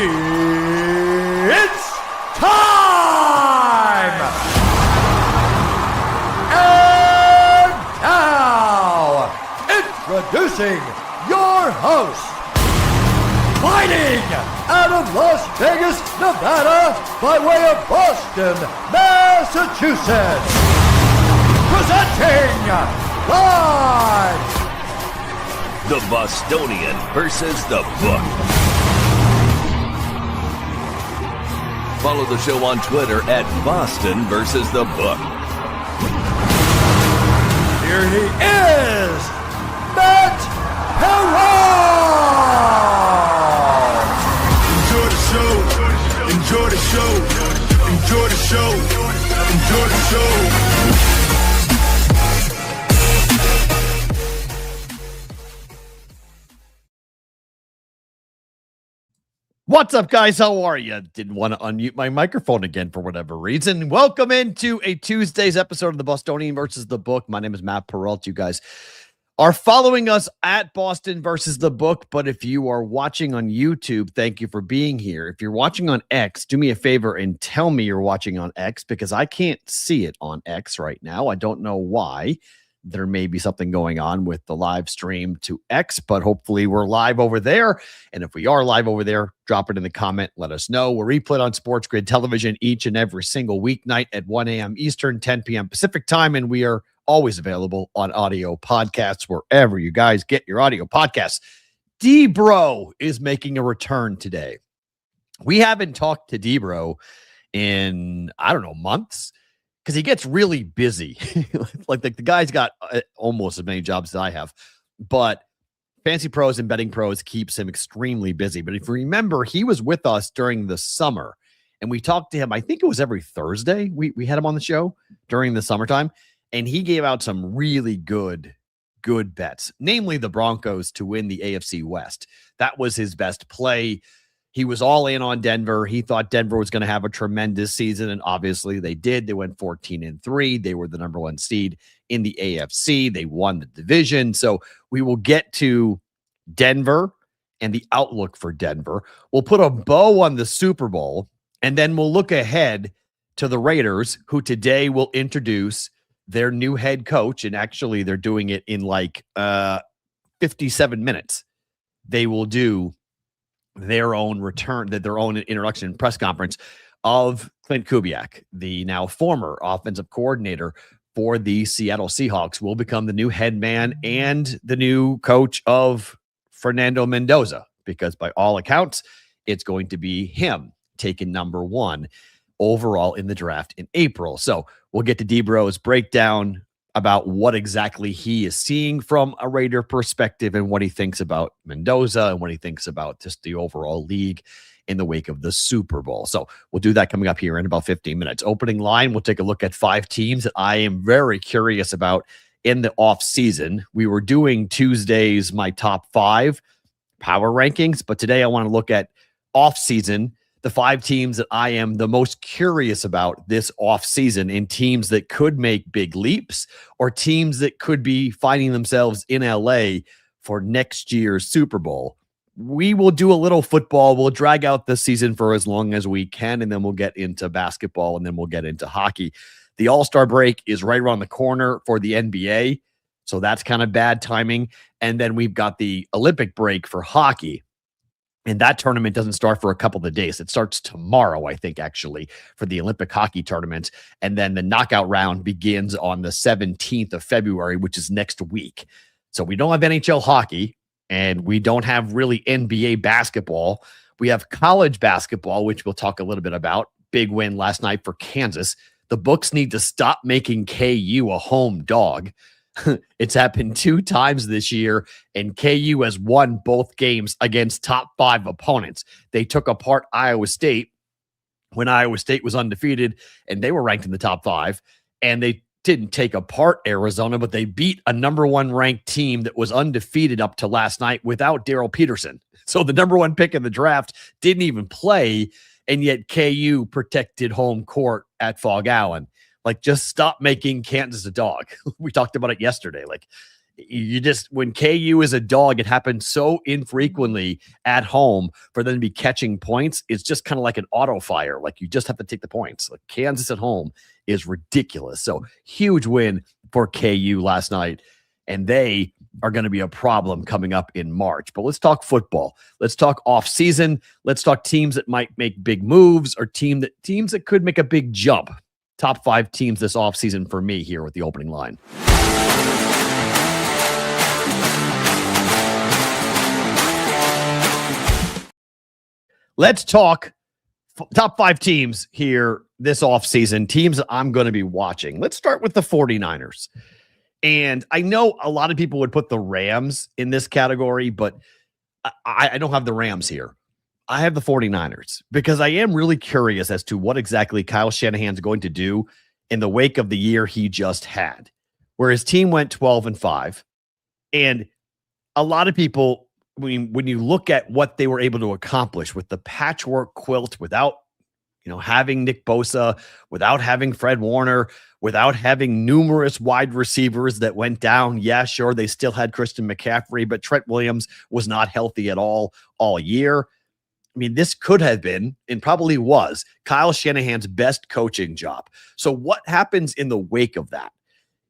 It's time! And now, introducing your host, fighting out of Las Vegas, Nevada, by way of Boston, Massachusetts, presenting live the Bostonian versus the Book. Follow the show on Twitter at Boston versus the Book. Here he is, Matt Perrault. Enjoy the show. Enjoy the show. Enjoy the show. Enjoy the show. What's up, guys? How are you? Didn't want to unmute my microphone again for whatever reason. Welcome into a Tuesday's episode of the Bostonian versus the Book. My name is Matt Perrault. You guys are following us at Boston versus the Book, but if you are watching on YouTube, thank you for being here. If you're watching on X, do me a favor and tell me you're watching on X, because I can't see it on X right now. I don't know why. There may be something going on with the live stream to X, but hopefully we're live over there. And if we are live over there, drop it in the comment. Let us know. We're replayed on Sports Grid Television each and every single weeknight at 1 a.m. Eastern, 10 p.m. Pacific time. And we are always available on audio podcasts wherever you guys get your audio podcasts. DBro is making a return today. We haven't talked to DBro in, I don't know, months, because he gets really busy. like the guy's got almost as many jobs as I have, but FantasyPros and BettingPros keeps him extremely busy. But if you remember, he was with us during the summer, and we talked to him, I think it was every Thursday. We had him on the show during the summertime, and he gave out some really good bets, namely the Broncos to win the AFC West. That was his best play. He was all in on Denver. He thought Denver was going to have a tremendous season, and obviously they did. They went 14-3. They were the number one seed in the AFC. They won the division. So we will get to Denver and the outlook for Denver. We'll put a bow on the Super Bowl, and then we'll look ahead to the Raiders, who today will introduce their new head coach, and actually they're doing it in like 57 minutes. They will do their own introduction press conference of Clint Kubiak, the now former offensive coordinator for the Seattle Seahawks, will become the new head man and the new coach of Fernando Mendoza, because by all accounts, it's going to be him taking number one overall in the draft in April. So we'll get to DBro's breakdown about what exactly he is seeing from a Raider perspective and what he thinks about Mendoza and what he thinks about just the overall league in the wake of the Super Bowl. So we'll do that coming up here in about 15 minutes. Opening line, we'll take a look at 5 teams that I am very curious about in the offseason. We were doing Tuesdays, my top 5 power rankings, but today I want to look at offseason, the 5 teams that I am the most curious about this offseason, in teams that could make big leaps or teams that could be finding themselves in LA for next year's Super Bowl. We will do a little football. We'll drag out the season for as long as we can, and then we'll get into basketball, and then we'll get into hockey. The All-Star break is right around the corner for the NBA, so that's kind of bad timing. And then we've got the Olympic break for hockey. And that tournament doesn't start for a couple of days. It starts tomorrow, I think, actually, for the Olympic hockey tournament. And then the knockout round begins on the 17th of February, which is next week. So we don't have NHL hockey, and we don't have really NBA basketball. We have college basketball, which we'll talk a little bit about. Big win last night for Kansas. The books need to stop making KU a home dog. It's happened 2 times this year, and KU has won both games against top 5 opponents. They took apart Iowa State when Iowa State was undefeated, and they were ranked in the top 5, and they didn't take apart Arizona, but they beat a number 1 ranked team that was undefeated up to last night without Daryl Peterson. So the number 1 pick in the draft didn't even play, and yet KU protected home court at Fog Allen. Like, just stop making Kansas a dog. We talked about it yesterday. Like, You just, when KU is a dog, it happens so infrequently at home for them to be catching points. It's just kind of like an auto fire. Like, you just have to take the points. Like, Kansas at home is ridiculous. So huge win for KU last night. And they are going to be a problem coming up in March. But let's talk football. Let's talk off-season. Let's talk teams that might make big moves, or teams that could make a big jump. Top 5 teams this offseason for me here with the opening line. Let's talk top 5 teams here this offseason, teams that I'm going to be watching. Let's start with the 49ers. And I know a lot of people would put the Rams in this category, but I don't have the Rams here. I have the 49ers because I am really curious as to what exactly Kyle Shanahan's going to do in the wake of the year he just had, where his team went 12-5. And a lot of people, when you look at what they were able to accomplish with the patchwork quilt, without having Nick Bosa, without having Fred Warner, without having numerous wide receivers that went down. Yeah, sure, they still had Christian McCaffrey, but Trent Williams was not healthy at all year. I mean, this could have been, and probably was, Kyle Shanahan's best coaching job. So what happens in the wake of that?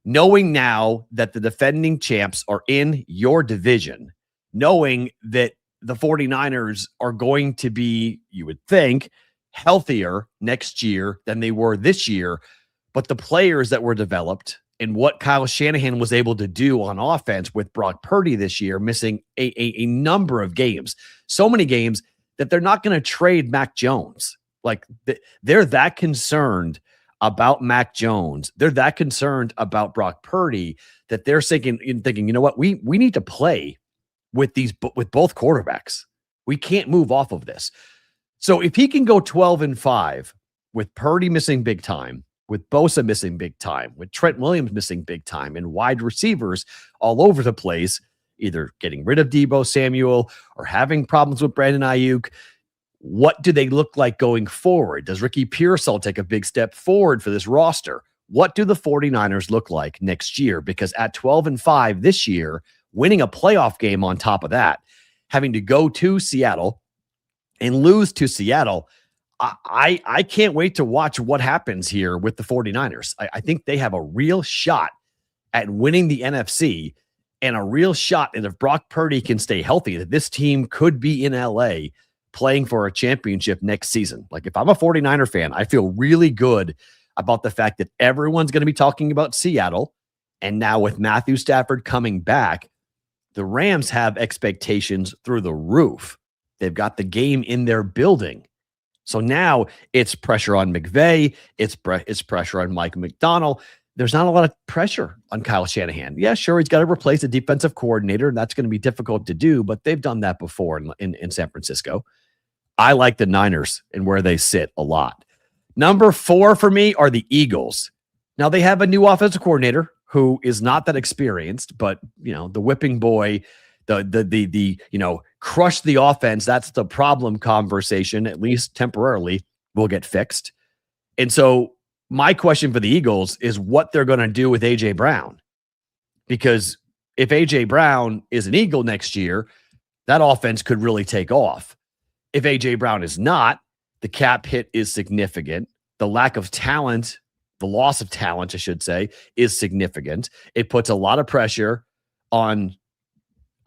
Knowing now that the defending champs are in your division, knowing that the 49ers are going to be, you would think, healthier next year than they were this year, but the players that were developed and what Kyle Shanahan was able to do on offense with Brock Purdy this year, missing a number of games, so many games that they're not going to trade Mac Jones. Like, they're that concerned about Mac Jones. They're that concerned about Brock Purdy that they're thinking, you know what, we need to play with both quarterbacks. We can't move off of this. So if he can go 12-5 with Purdy missing big time, with Bosa missing big time, with Trent Williams missing big time, and wide receivers all over the place, either getting rid of Deebo Samuel or having problems with Brandon Ayuk, what do they look like going forward? Does Ricky Pearsall take a big step forward for this roster? What do the 49ers look like next year? Because at 12-5 this year, winning a playoff game on top of that, having to go to Seattle and lose to Seattle, I can't wait to watch what happens here with the 49ers. I think they have a real shot at winning the NFC, and a real shot, and if Brock Purdy can stay healthy, that this team could be in LA playing for a championship next season. Like, if I'm a 49er fan, I feel really good about the fact that everyone's going to be talking about Seattle. And now with Matthew Stafford coming back, the Rams have expectations through the roof. They've got the game in their building. So now it's pressure on McVay. It's pressure on Mike McDonald. There's not a lot of pressure on Kyle Shanahan. Yeah, sure, he's got to replace a defensive coordinator, and that's going to be difficult to do, but they've done that before in San Francisco. I like the Niners and where they sit a lot. Number 4 for me are the Eagles. Now, they have a new offensive coordinator who is not that experienced, but, the whipping boy, the crush the offense, that's the problem conversation, at least temporarily, will get fixed. And so my question for the Eagles is what they're going to do with A.J. Brown. Because if A.J. Brown is an Eagle next year, that offense could really take off. If A.J. Brown is not, the cap hit is significant. The lack of talent, the loss of talent, I should say, is significant. It puts a lot of pressure on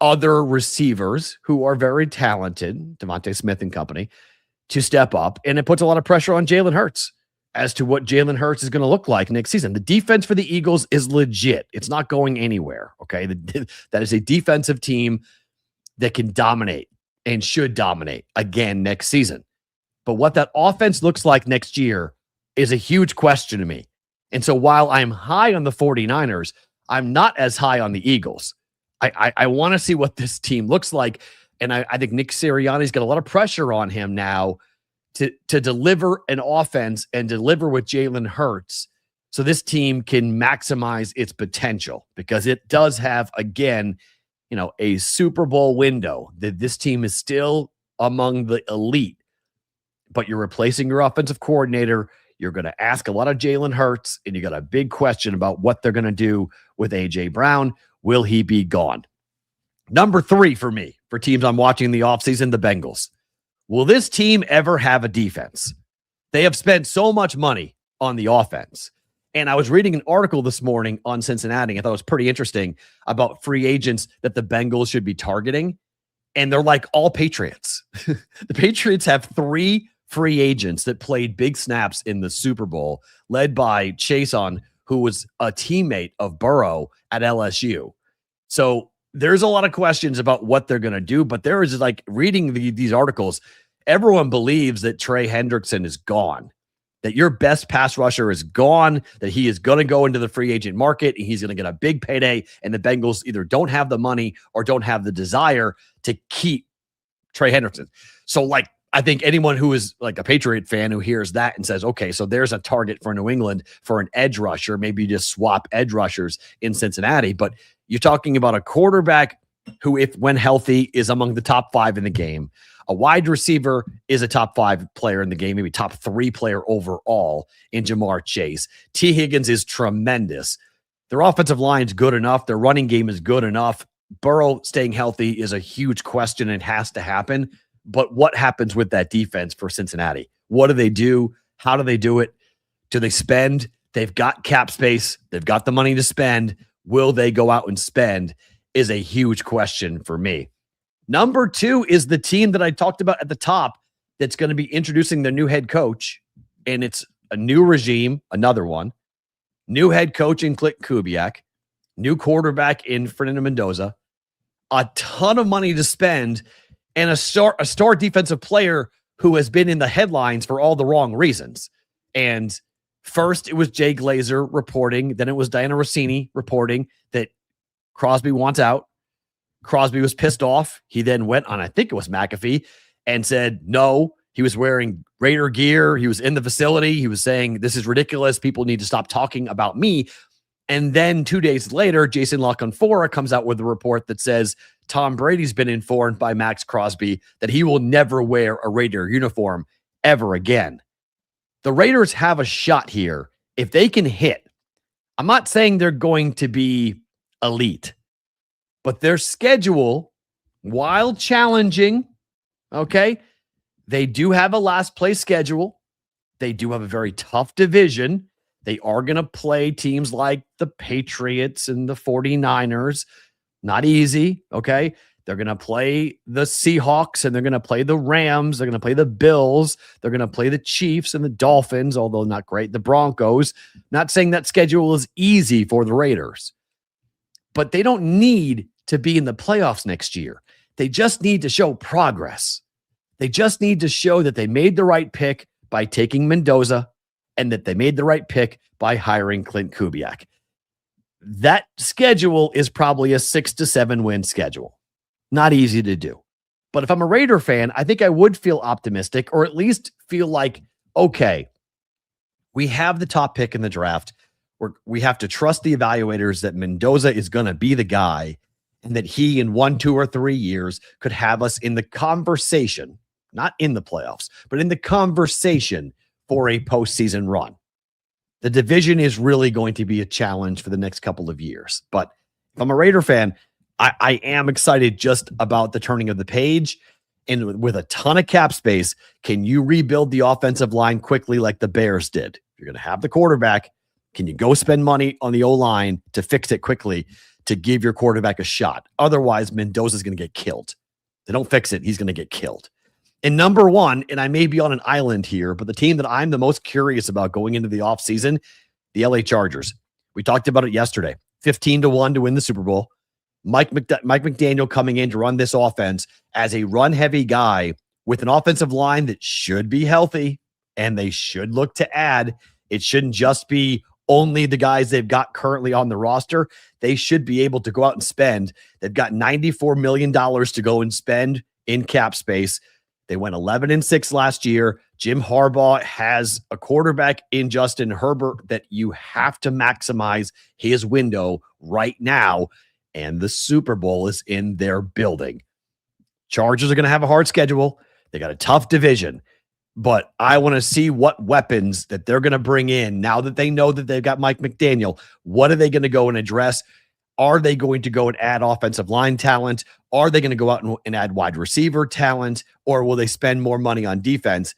other receivers who are very talented, Devontae Smith and company, to step up. And it puts a lot of pressure on Jalen Hurts as to what Jalen Hurts is going to look like next season. The defense for the Eagles is legit. It's not going anywhere, okay? That is a defensive team that can dominate and should dominate again next season. But what that offense looks like next year is a huge question to me. And so while I'm high on the 49ers, I'm not as high on the Eagles. I want to see what this team looks like. And I think Nick Sirianni's got a lot of pressure on him now to deliver an offense and deliver with Jalen Hurts so this team can maximize its potential, because it does have, again, a Super Bowl window that this team is still among the elite, but you're replacing your offensive coordinator. You're going to ask a lot of Jalen Hurts, and you got a big question about what they're going to do with A.J. Brown. Will he be gone? Number 3 for me, for teams I'm watching the offseason, the Bengals. Will this team ever have a defense? They have spent so much money on the offense. And I was reading an article this morning on Cincinnati. I thought it was pretty interesting about free agents that the Bengals should be targeting. And they're like all Patriots. The Patriots have 3 free agents that played big snaps in the Super Bowl, led by Chason, who was a teammate of Burrow at LSU. So there's a lot of questions about what they're going to do, but there is, like, reading these articles, everyone believes that Trey Hendrickson is gone, that your best pass rusher is gone, that he is going to go into the free agent market and he's going to get a big payday, and the Bengals either don't have the money or don't have the desire to keep Trey Hendrickson. So, like, I think anyone who is like a Patriot fan who hears that and says, okay, so there's a target for New England for an edge rusher, maybe you just swap edge rushers in Cincinnati. But you're talking about a quarterback who, if when healthy, is among the top 5 in the game. A wide receiver is a top 5 player in the game, maybe top 3 player overall in Jamar Chase. T. Higgins is tremendous. Their offensive line is good enough. Their running game is good enough. Burrow staying healthy is a huge question and has to happen. But what happens with that defense for Cincinnati? What do they do? How do they do it? Do they spend? They've got cap space. They've got the money to spend. Will they go out and spend is a huge question for me. Number 2 is the team that I talked about at the top that's going to be introducing their new head coach. And it's a new regime, another one. New head coach in Clint Kubiak. New quarterback in Fernando Mendoza. A ton of money to spend. And a star defensive player who has been in the headlines for all the wrong reasons. And first, it was Jay Glazer reporting. Then it was Diana Rossini reporting that Crosby wants out. Crosby was pissed off. He then went on, I think it was McAfee, and said no. He was wearing Raider gear. He was in the facility. He was saying, this is ridiculous. People need to stop talking about me. And then 2 days later, Jason La Canfora comes out with a report that says Tom Brady's been informed by Max Crosby that he will never wear a Raider uniform ever again. The Raiders have a shot here if they can hit. I'm not saying they're going to be elite, but their schedule, while challenging, okay, they do have a last place schedule. They do have a very tough division. They are going to play teams like the Patriots and the 49ers. Not easy, okay? They're going to play the Seahawks and they're going to play the Rams. They're going to play the Bills. They're going to play the Chiefs and the Dolphins, although not great. The Broncos. Not saying that schedule is easy for the Raiders, but they don't need to be in the playoffs next year. They just need to show progress. They just need to show that they made the right pick by taking Mendoza and that they made the right pick by hiring Clint Kubiak. That schedule is probably a 6 to 7 win schedule. Not easy to do. But if I'm a Raider fan, I think I would feel optimistic, or at least feel like, okay, we have the top pick in the draft. We have to trust the evaluators that Mendoza is going to be the guy and that he in 1, 2, or 3 years could have us in the conversation, not in the playoffs, but in the conversation for a postseason run. The division is really going to be a challenge for the next couple of years. But if I'm a Raider fan, I am excited just about the turning of the page. And with a ton of cap space, can you rebuild the offensive line quickly like the Bears did? You're going to have the quarterback. Can you go spend money on the O-line to fix it quickly to give your quarterback a shot? Otherwise, Mendoza's going to get killed. They don't fix it, he's going to get killed. And number 1, and I may be on an island here, but the team that I'm the most curious about going into the offseason, the LA Chargers. We talked about it yesterday. 15-1 to win the Super Bowl. Mike McDaniel coming in to run this offense as a run-heavy guy with an offensive line that should be healthy, and they should look to add. It shouldn't just be only the guys they've got currently on the roster. They should be able to go out and spend. They've got $94 million to go and spend in cap space. They went 11-6 last year. Jim Harbaugh has a quarterback in Justin Herbert that you have to maximize his window right now. And the Super Bowl is in their building. Chargers are going to have a hard schedule. They got a tough division. But I want to see what weapons that they're going to bring in now that they know that they've got Mike McDaniel. What are they going to go and address? Are they going to go and add offensive line talent? Are they going to go out and add wide receiver talent? Or will they spend more money on defense?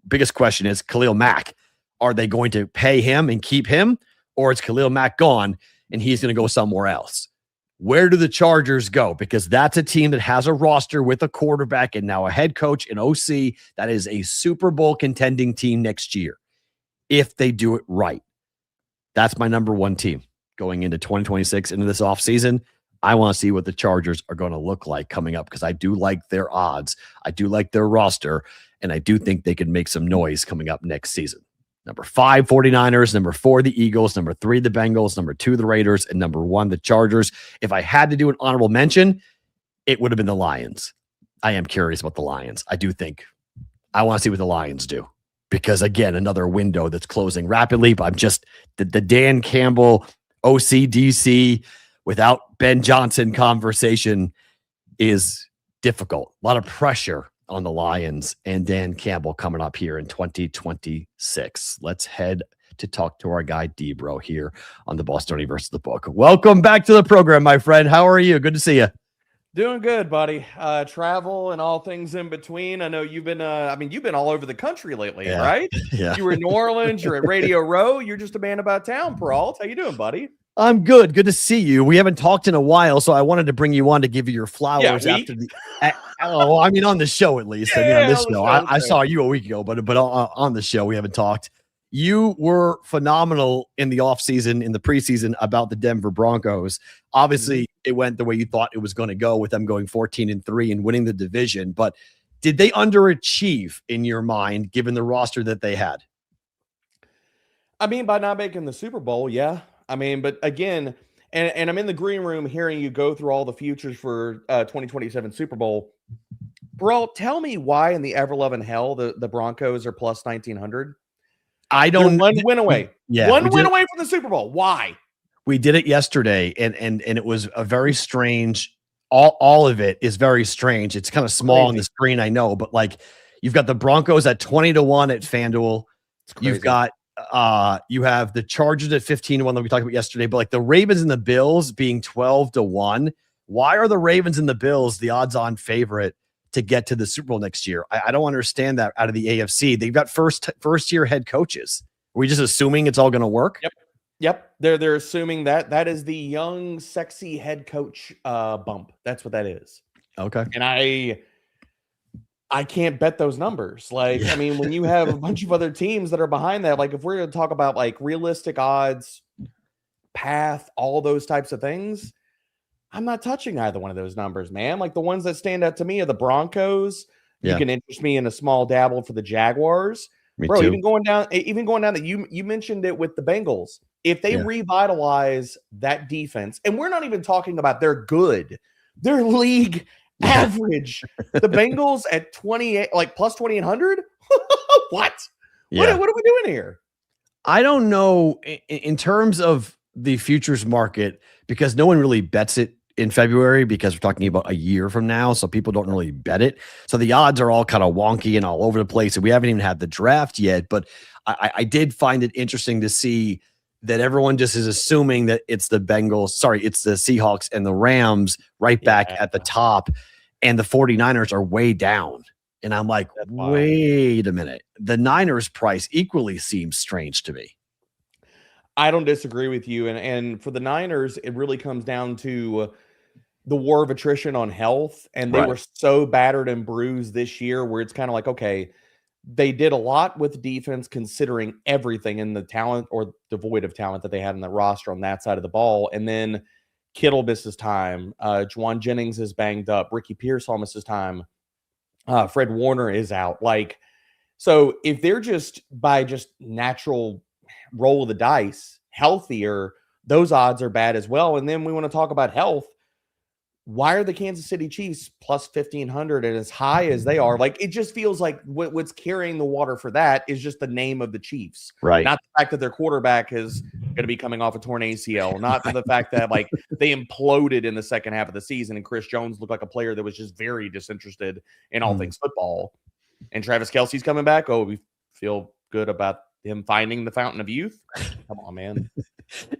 Biggest question is Khalil Mack. Are they going to pay him and keep him? Or is Khalil Mack gone and he's going to go somewhere else? Where do the Chargers go? Because that's a team that has a roster with a quarterback and now a head coach and OC that is a Super Bowl contending team next year if they do it right. That's my number one team going into 2026, into this offseason. I want to see what the Chargers are going to look like coming up because I do like their odds. I do like their roster, and I do think they can make some noise coming up next season. Number 5, 49ers. Number 4, the Eagles. Number 3, the Bengals. Number 2, the Raiders. And number 1, the Chargers. If I had to do an honorable mention, it would have been the Lions. I am curious about the Lions. I do think I want to see what the Lions do because, again, another window that's closing rapidly. But I'm just the Dan Campbell, OCDC, without Ben Johnson conversation is difficult. A lot of pressure on the Lions and Dan Campbell coming up here in 2026. Let's head to talk to our guy DBro here on the Bostonian versus the Book. Welcome back to the program, my friend. How are you? Good to see you. Doing good, buddy. Travel and all things in between. I know you've been, you've been all over the country lately, right? Yeah. You were in New Orleans. You're at Radio Row. You're just a man about town, Perrault. How you doing, buddy? I'm good. Good to see you. We haven't talked in a while, so I wanted to bring you on to give you your flowers after the. On the show at least. Yeah, on this show, I saw you a week ago, but on the show we haven't talked. You were phenomenal in the offseason, in the preseason about the Denver Broncos. Obviously, it went the way you thought it was going to go with them going 14-3 and winning the division. But did they underachieve in your mind, given the roster that they had? I mean, by not making the Super Bowl, yeah. I mean, but again, and I'm in the green room hearing you go through all the futures for 2027 Super Bowl. Bro, tell me why in the ever-loving hell the Broncos are plus 1,900. I don't. They're one win away. Yeah, one win away from the Super Bowl. Why? We did it yesterday, and it was a very strange. All of it is very strange. It's kind of small on the screen, I know, but like you've got the Broncos at 20-1 at FanDuel. You've got you have the Chargers at 15-1 that we talked about yesterday, but like the Ravens and the Bills being 12-1. Why are the Ravens and the Bills the odds-on favorite to get to the Super Bowl next year? I don't understand that out of the AFC. They've got first-year head coaches. Are we just assuming it's all going to work? Yep. They're assuming that is the young, sexy head coach bump. That's what that is. Okay. And I can't bet those numbers. Like, I mean, when you have a bunch of other teams that are behind that, like if we're going to talk about like realistic odds, path, all those types of things, I'm not touching either one of those numbers, man. Like the ones that stand out to me are the Broncos. You can interest me in a small dabble for the Jaguars. Me Bro, too. even going down that you mentioned it with the Bengals. If they revitalize that defense, and we're not even talking about they're good, they're league average. The Bengals at 28, like plus 2,800. What? Yeah. What are we doing here? I don't know in terms of the futures market because no one really bets it in February because we're talking about a year from now. So people don't really bet it. So the odds are all kind of wonky and all over the place. And we haven't even had the draft yet, but I did find it interesting to see that everyone just is assuming that it's the it's the Seahawks and the Rams right back at the top. And the 49ers are way down. And I'm like, wait a minute. The Niners price equally seems strange to me. I don't disagree with you. And for the Niners, it really comes down to the war of attrition on health. And they were so battered and bruised this year where it's kind of like, okay, they did a lot with defense considering everything in the talent or devoid of talent that they had in the roster on that side of the ball. And then Kittle misses time. Juwan Jennings is banged up. Ricky Pearsall misses time. Fred Warner is out. Like, so if they're just by just natural roll of the dice healthier, those odds are bad as well. And then we want to talk about health. Why are the Kansas City Chiefs plus 1,500 and as high as they are? Like, it just feels like what's carrying the water for that is just the name of the Chiefs, right? Not the fact that their quarterback is going to be coming off a torn ACL, not the fact that like they imploded in the second half of the season and Chris Jones looked like a player that was just very disinterested in all things football. And Travis Kelce's coming back. Oh, we feel good about him finding the fountain of youth. Come on, man.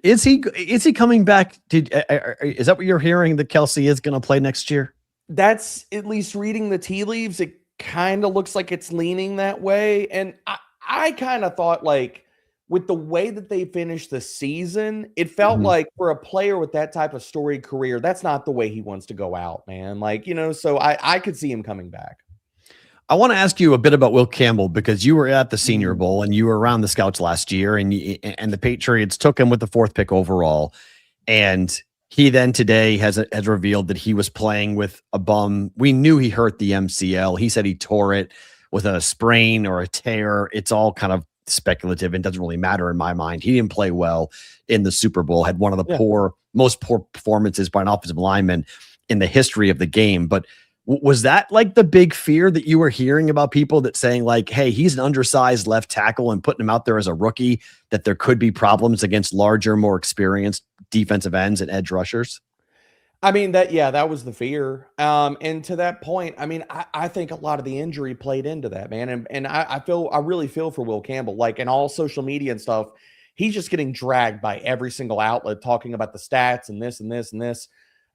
Is he coming back? Is that what you're hearing, that Kelsey is going to play next year? That's, at least reading the tea leaves, it kind of looks like it's leaning that way. And I kind of thought, like, with the way that they finished the season, it felt like for a player with that type of storied career, that's not the way he wants to go out, man. Like, so I could see him coming back. I want to ask you a bit about Will Campbell, because you were at the Senior Bowl and you were around the scouts last year, and the Patriots took him with the 4th pick overall. And he then today has revealed that he was playing with a bum. We knew he hurt the MCL. He said he tore it with a sprain or a tear. It's all kind of speculative and doesn't really matter in my mind. He didn't play well in the Super Bowl, had one of the most poor performances by an offensive lineman in the history of the game. But was that like the big fear that you were hearing about people that saying, like, hey, he's an undersized left tackle, and putting him out there as a rookie, that there could be problems against larger, more experienced defensive ends and edge rushers? I mean, that was the fear. And to that point, I mean, I think a lot of the injury played into that, man. And I really feel for Will Campbell, like, in all social media and stuff, he's just getting dragged by every single outlet talking about the stats and this and this and this.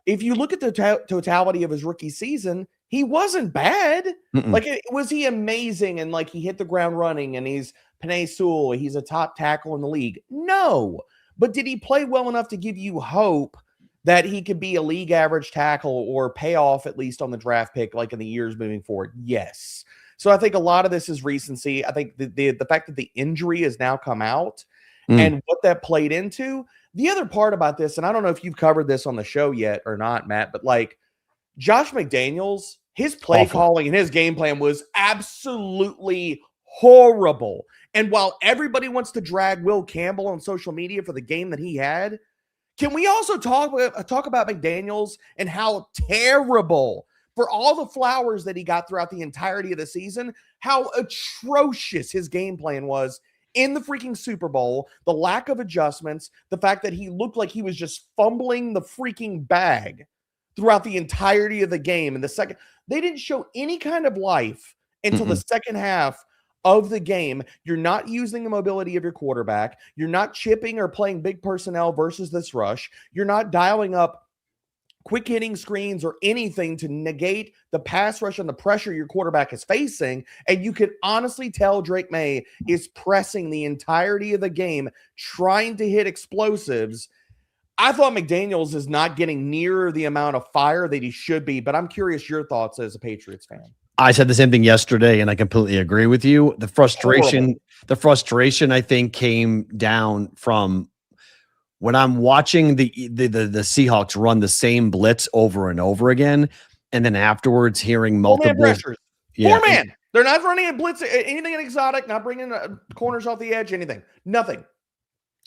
If you look at the totality of his rookie season, he wasn't bad. Like, was he amazing? And like, he hit the ground running, and he's Penei Sewell, he's a top tackle in the league? No. But did he play well enough to give you hope that he could be a league average tackle or pay off at least on the draft pick, like in the years moving forward? Yes. So I think a lot of this is recency. I think the fact that the injury has now come out and what that played into. The other part about this, and I don't know if you've covered this on the show yet or not, Matt, but like, Josh McDaniels, his play calling and his game plan was absolutely horrible. And while everybody wants to drag Will Campbell on social media for the game that he had, can we also talk about McDaniels and how terrible, for all the flowers that he got throughout the entirety of the season, how atrocious his game plan was in the freaking Super Bowl, the lack of adjustments, the fact that he looked like he was just fumbling the freaking bag throughout the entirety of the game. And they didn't show any kind of life until the second half of the game. You're not using the mobility of your quarterback. You're not chipping or playing big personnel versus this rush. You're not dialing up quick hitting screens or anything to negate the pass rush and the pressure your quarterback is facing. And you can honestly tell Drake May is pressing the entirety of the game, trying to hit explosives. I thought McDaniels is not getting near the amount of fire that he should be, but I'm curious your thoughts as a Patriots fan. I said the same thing yesterday, and I completely agree with you. The frustration, I think, came down from when I'm watching the Seahawks run the same blitz over and over again, and then afterwards hearing multiple pressures. Four-man. They're not running a blitz, anything exotic, not bringing corners off the edge, anything, nothing.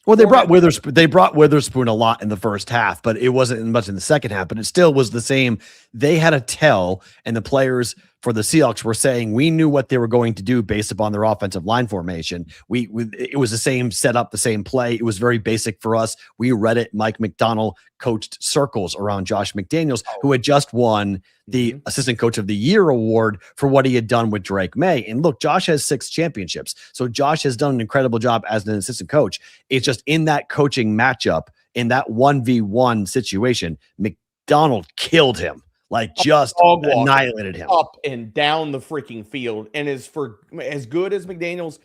Well, they brought Witherspoon a lot in the first half, but it wasn't much in the second half. But it still was the same. They had a tell, and the players for the Seahawks were saying we knew what they were going to do based upon their offensive line formation. It was the same setup, the same play. It was very basic for us. We read it. Mike McDonald coached circles around Josh McDaniels, who had just won the Assistant Coach of the Year award for what he had done with Drake May. And look, Josh has 6 championships. So Josh has done an incredible job as an assistant coach. It's just in that coaching matchup, in that 1v1 situation, McDonald killed him. Like, just annihilated him up and down the freaking field. And as good as McDaniels,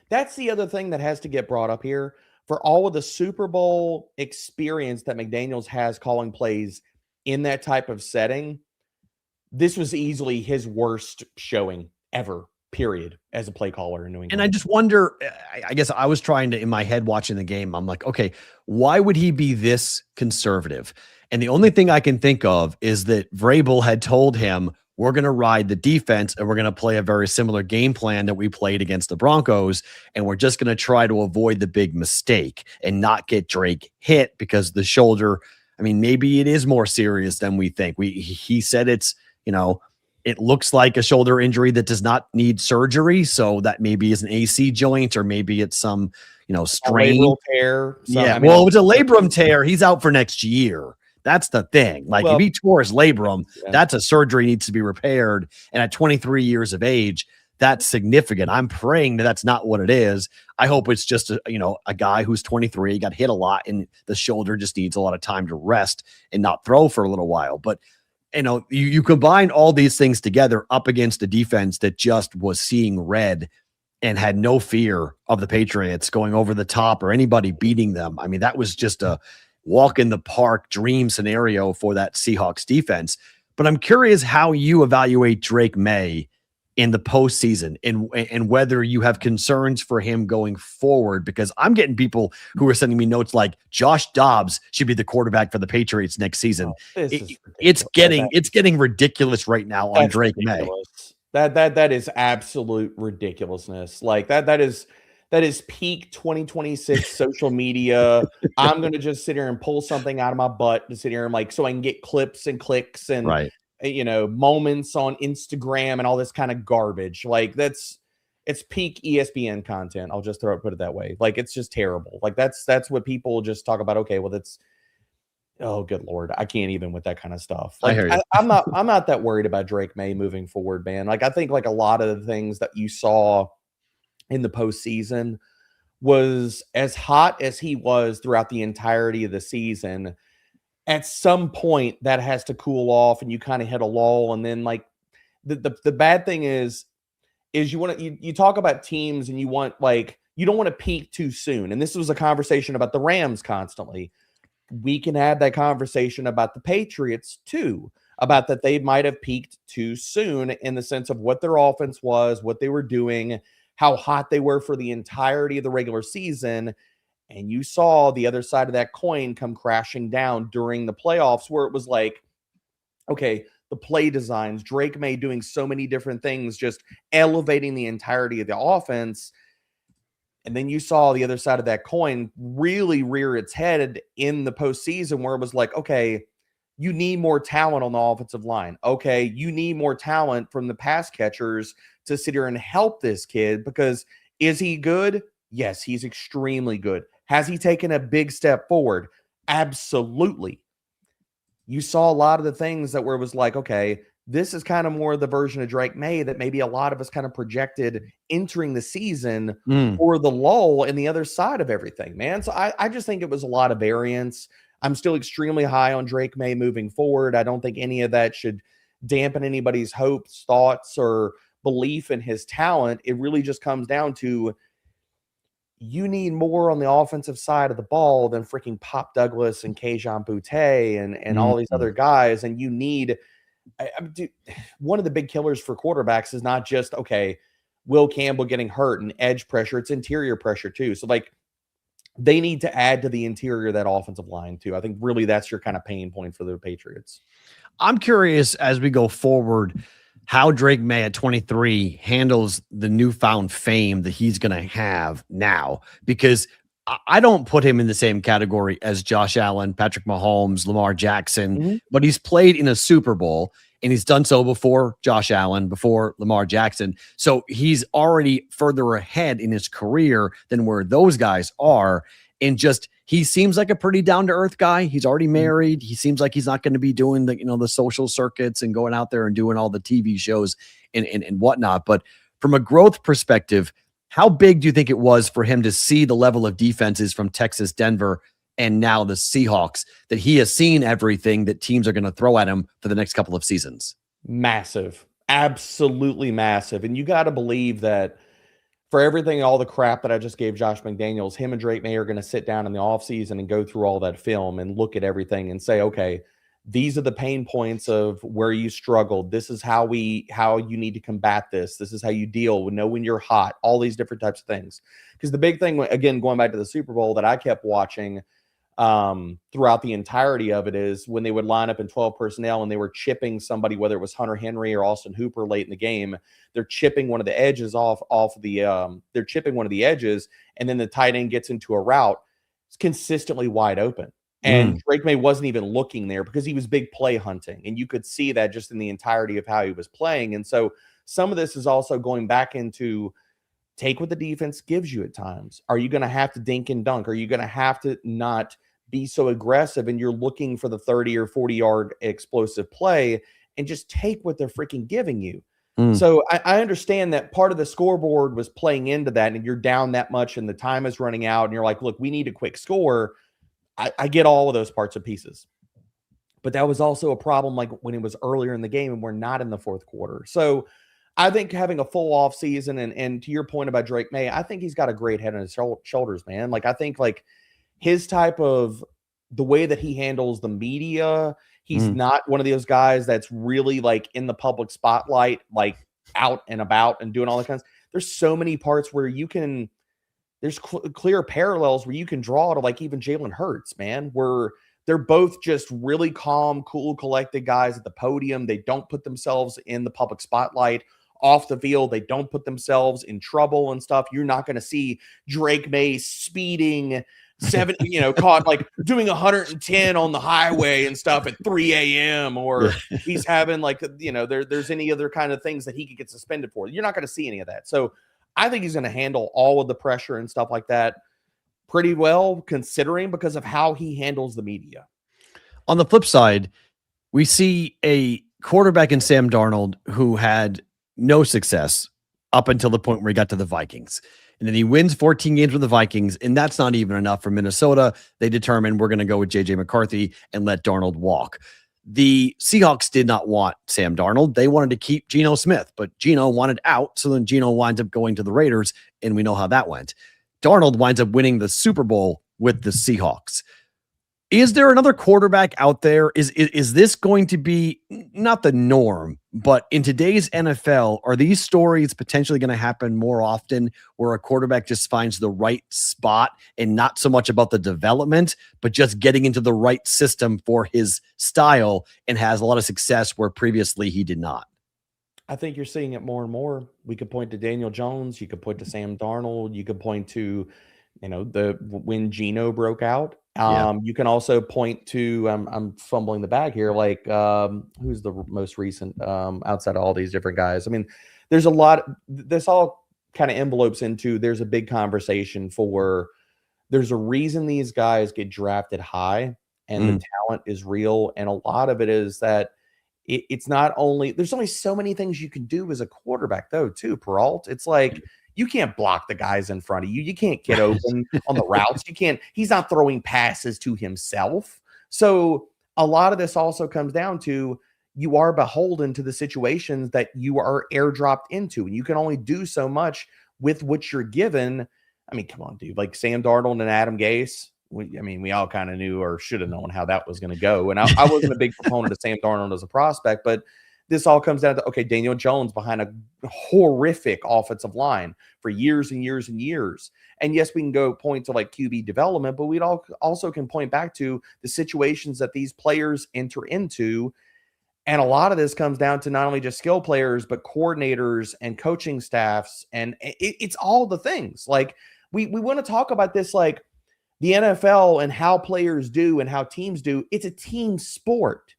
that's the other thing that has to get brought up here. For all of the Super Bowl experience that McDaniels has calling plays in that type of setting, this was easily his worst showing ever, period, as a play caller in New England. And I just wonder, I guess I was trying to, in my head watching the game, I'm like, okay, why would he be this conservative? And the only thing I can think of is that Vrabel had told him, we're going to ride the defense and we're going to play a very similar game plan that we played against the Broncos. And we're just going to try to avoid the big mistake and not get Drake hit because the shoulder, I mean, maybe it is more serious than we think. He said it's, it looks like a shoulder injury that does not need surgery. So that maybe is an AC joint, or maybe it's some, strain. A tear. Yeah. Well, it's a labrum tear. He's out for next year. That's the thing. Like, if he tore his labrum, that's a surgery needs to be repaired. And at 23 years of age, that's significant. I'm praying that that's not what it is. I hope it's just a guy who's 23, got hit a lot and the shoulder, just needs a lot of time to rest and not throw for a little while. But you combine all these things together up against a defense that just was seeing red and had no fear of the Patriots going over the top or anybody beating them. I mean, that was just a walk in the park dream scenario for that Seahawks defense. But I'm curious how you evaluate Drake May in the postseason and whether you have concerns for him going forward, because I'm getting people who are sending me notes like Josh Dobbs should be the quarterback for the Patriots next season. It's getting ridiculous right now on Drake ridiculous. May. That is absolute ridiculousness. Like that is peak 2026 social media. I'm going to just sit here and pull something out of my butt to sit here and so I can get clips and clicks and moments on Instagram and all this kind of garbage. Like it's peak ESPN content. I'll just put it that way. Like it's just terrible. Like that's what people just talk about. Okay, well oh good Lord, I can't even with that kind of stuff. Like I'm not that worried about Drake May moving forward, man. Like I think a lot of the things that you saw in the postseason was as hot as he was throughout the entirety of the season. At some point that has to cool off and you kind of hit a lull. And then the bad thing is you talk about teams and you want you don't want to peak too soon. And this was a conversation about the Rams constantly. We can have that conversation about the Patriots too, about that they might have peaked too soon in the sense of what their offense was, what they were doing, how hot they were for the entirety of the regular season. And you saw the other side of that coin come crashing down during the playoffs where it was okay, the play designs, Drake May doing so many different things, just elevating the entirety of the offense. And then you saw the other side of that coin really rear its head in the postseason where it was okay, you need more talent on the offensive line. Okay, you need more talent from the pass catchers to sit here and help this kid because is he good? Yes, he's extremely good. Has he taken a big step forward? Absolutely. You saw a lot of the things that where it was okay, this is kind of more the version of Drake May that maybe a lot of us kind of projected entering the season or the lull and the other side of everything, man. So I just think it was a lot of variance. I'm still extremely high on Drake May moving forward. I don't think any of that should dampen anybody's hopes, thoughts, or belief in his talent. It really just comes down to you need more on the offensive side of the ball than freaking Pop Douglas and Kayshon Boutte and all these other guys. And you need one of the big killers for quarterbacks is not just, Will Campbell getting hurt and edge pressure. It's interior pressure too. So they need to add to the interior of that offensive line too. I think really that's your kind of pain point for the Patriots. I'm curious as we go forward, how Drake May at 23 handles the newfound fame that he's going to have now, because I don't put him in the same category as Josh Allen, Patrick Mahomes, Lamar Jackson, but he's played in a Super Bowl and he's done so before Josh Allen, before Lamar Jackson. So he's already further ahead in his career than where those guys are. And just, he seems like a pretty down-to-earth guy. He's already married. He seems like he's not going to be doing the social circuits and going out there and doing all the TV shows and whatnot. But from a growth perspective, how big do you think it was for him to see the level of defenses from Texas, Denver, and now the Seahawks, that he has seen everything that teams are going to throw at him for the next couple of seasons? Massive. Absolutely massive. And you got to believe that for everything, all the crap that I just gave Josh McDaniels, him and Drake May are going to sit down in the offseason and go through all that film and look at everything and say, okay, these are the pain points of where you struggled. This is how you need to combat this. This is how you deal with know when you're hot, all these different types of things. Because the big thing, again, going back to the Super Bowl that I kept watching throughout the entirety of it is when they would line up in 12 personnel and they were chipping somebody, whether it was Hunter Henry or Austin Hooper late in the game, they're chipping one of the edges off of the they're chipping one of the edges, and then the tight end gets into a route. It's consistently wide open. And Drake May wasn't even looking there because he was big play hunting. And you could see that just in the entirety of how he was playing. And so some of this is also going back into take what the defense gives you at times. Are you going to have to dink and dunk? Are you going to have to not be so aggressive and you're looking for the 30 or 40 yard explosive play and just take what they're freaking giving you? So I understand that part of the scoreboard was playing into that, and you're down that much and the time is running out and you're like, look, we need a quick score. I get all of those parts and pieces. But that was also a problem like when it was earlier in the game and we're not in the fourth quarter. So I think having a full off season and to your point about Drake May, I think he's got a great head on his shoulders, man. Like I think like his type of the way that he handles the media, he's not one of those guys that's really like in the public spotlight, like out and about and doing all that kinds. There's so many parts where you can, there's clear parallels where you can draw to like even Jalen Hurts, man, where they're both just really calm, cool, collected guys at the podium. They don't put themselves in the public spotlight. Off the field, they don't put themselves in trouble and stuff. You're not going to see Drake May speeding caught like doing 110 on the highway and stuff at 3 a.m. or he's having like, there's any other kind of things that he could get suspended for. You're not going to see any of that. So I think he's going to handle all of the pressure and stuff like that pretty well, considering because of how he handles the media. On the flip side, we see a quarterback in Sam Darnold who had no success up until the point where he got to the Vikings. And then he wins 14 games with the Vikings, and that's not even enough for Minnesota. They determined we're going to go with J.J. McCarthy and let Darnold walk. The Seahawks did not want Sam Darnold. They wanted to keep Geno Smith, but Geno wanted out, so then Geno winds up going to the Raiders, and we know how that went. Darnold winds up winning the Super Bowl with the Seahawks. Is there another quarterback out there? Is this going to be not the norm, but in today's NFL, are these stories potentially going to happen more often where a quarterback just finds the right spot and not so much about the development, but just getting into the right system for his style and has a lot of success where previously he did not? I think you're seeing it more and more. We could point to Daniel Jones. You could point to Sam Darnold. You could point to, when Geno broke out. You can also point to, I'm fumbling the bag here, like who's the most recent outside of all these different guys. I mean, there's a lot, this all kind of envelopes into, there's a big conversation for, there's a reason these guys get drafted high and the talent is real. And a lot of it is that it's not only, there's only so many things you can do as a quarterback though, too, Perrault. It's like, you can't block the guys in front of you. You can't get open on the routes. He's not throwing passes to himself. So a lot of this also comes down to you are beholden to the situations that you are airdropped into. And you can only do so much with what you're given. I mean, come on, dude. Like Sam Darnold and Adam Gase. We all kind of knew or should have known how that was going to go. And I wasn't a big proponent of Sam Darnold as a prospect, but this all comes down to, okay, Daniel Jones behind a horrific offensive line for years and years and years. And yes, we can go point to like QB development, but we also can point back to the situations that these players enter into. And a lot of this comes down to not only just skill players, but coordinators and coaching staffs. And it's all the things. Like we want to talk about this, like the NFL and how players do and how teams do. It's a team sport.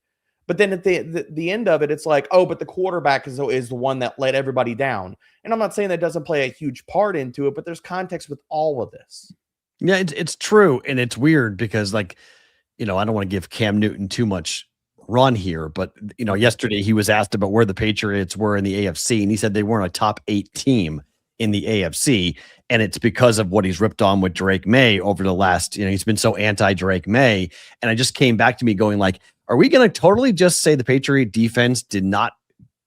But then at the end of it, it's like, oh, but the quarterback is the one that let everybody down. And I'm not saying that doesn't play a huge part into it, but there's context with all of this. Yeah, it's true. And it's weird because I don't want to give Cam Newton too much run here, but yesterday he was asked about where the Patriots were in the AFC, and he said they weren't a top 8 team in the AFC. And it's because of what he's ripped on with Drake May over the last, he's been so anti-Drake May. And I just came back to me going like, are we going to totally just say the Patriot defense did not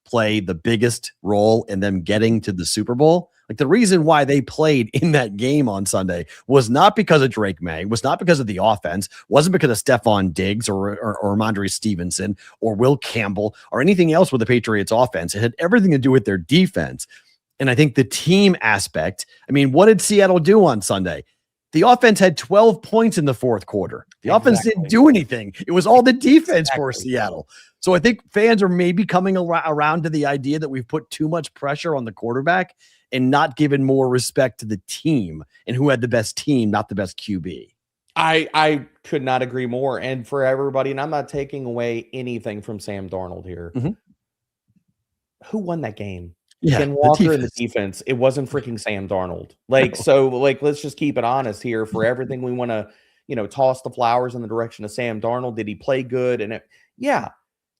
play the biggest role in them getting to the Super Bowl? Like the reason why they played in that game on Sunday was not because of Drake May, was not because of the offense, wasn't because of Stephon Diggs or Ramondre Stevenson or Will Campbell or anything else with the Patriots offense. It had everything to do with their defense. And I think the team aspect, what did Seattle do on Sunday? The offense had 12 points in the fourth quarter. The offense didn't do anything. It was all the defense for Seattle. So I think fans are maybe coming around to the idea that we've put too much pressure on the quarterback and not given more respect to the team and who had the best team, not the best QB. I could not agree more. And for everybody, and I'm not taking away anything from Sam Darnold here. Who won that game? Yeah, Ken Walker and the defense. It wasn't freaking Sam Darnold. Let's just keep it honest here. For everything we want to, toss the flowers in the direction of Sam Darnold. Did he play good? And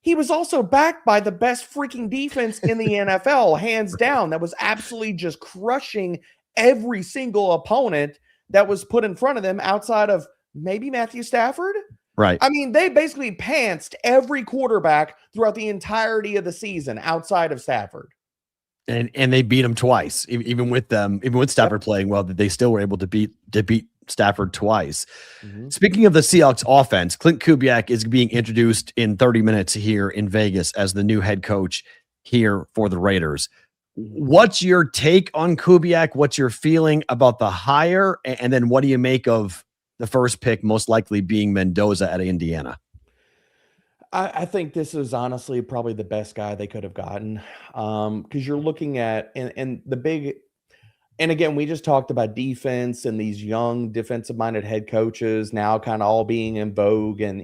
he was also backed by the best freaking defense in the NFL, hands down. That was absolutely just crushing every single opponent that was put in front of them outside of maybe Matthew Stafford. Right. I mean, they basically pantsed every quarterback throughout the entirety of the season outside of Stafford. And they beat him twice, even with Stafford playing well, that they still were able to beat Stafford twice. Mm-hmm. Speaking of the Seahawks offense, Clint Kubiak is being introduced in 30 minutes here in Vegas as the new head coach here for the Raiders. What's your take on Kubiak? What's your feeling about the hire? And then what do you make of the first pick, most likely being Mendoza at Indiana? I think this is honestly probably the best guy they could have gotten, because you're looking at and the big, and again, we just talked about defense and these young defensive-minded head coaches now kind of all being in vogue, and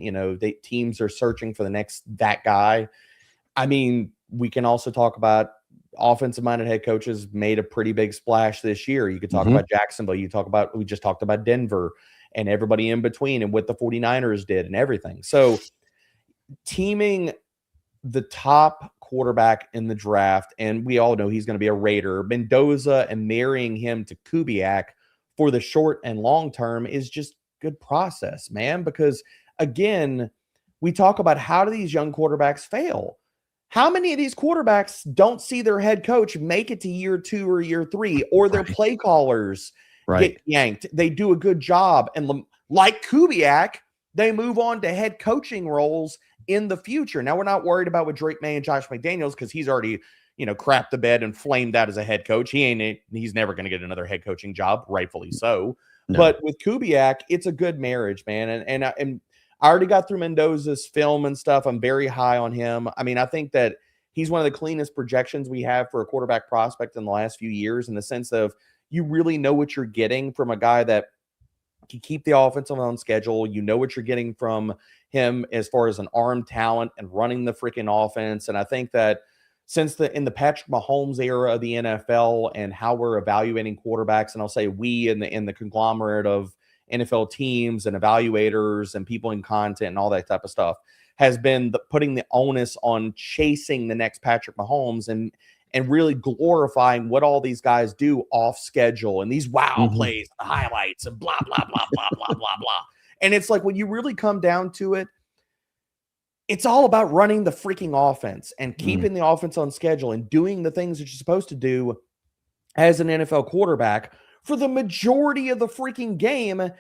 teams are searching for the next that guy. I mean, we can also talk about offensive-minded head coaches made a pretty big splash this year. You could talk about Jacksonville. We just talked about Denver and everybody in between and what the 49ers did and everything. So teaming the top quarterback in the draft, and we all know he's going to be a Raider, Mendoza, and marrying him to Kubiak for the short and long term is just good process, man. Because again, we talk about how do these young quarterbacks fail? How many of these quarterbacks don't see their head coach make it to year 2 or year 3, or their play callers get yanked? They do a good job, and like Kubiak, they move on to head coaching roles in the future. Now, we're not worried about with Drake May and Josh McDaniels because he's already, crapped the bed and flamed out as a head coach. He's never going to get another head coaching job, rightfully so. No. But with Kubiak, it's a good marriage, man. And I already got through Mendoza's film and stuff. I'm very high on him. I mean, I think that he's one of the cleanest projections we have for a quarterback prospect in the last few years, in the sense of you really know what you're getting from a guy that can keep the offense on schedule. You know what you're getting from him as far as an arm talent and running the freaking offense. And I think that since in the Patrick Mahomes era of the NFL and how we're evaluating quarterbacks, and I'll say we in the conglomerate of NFL teams and evaluators and people in content and all that type of stuff, has been putting the onus on chasing the next Patrick Mahomes and really glorifying what all these guys do off schedule and these plays, the highlights, and blah, blah, blah, blah, blah, blah, blah. And it's like, when you really come down to it, it's all about running the freaking offense and keeping the offense on schedule and doing the things that you're supposed to do as an NFL quarterback for the majority of the freaking game.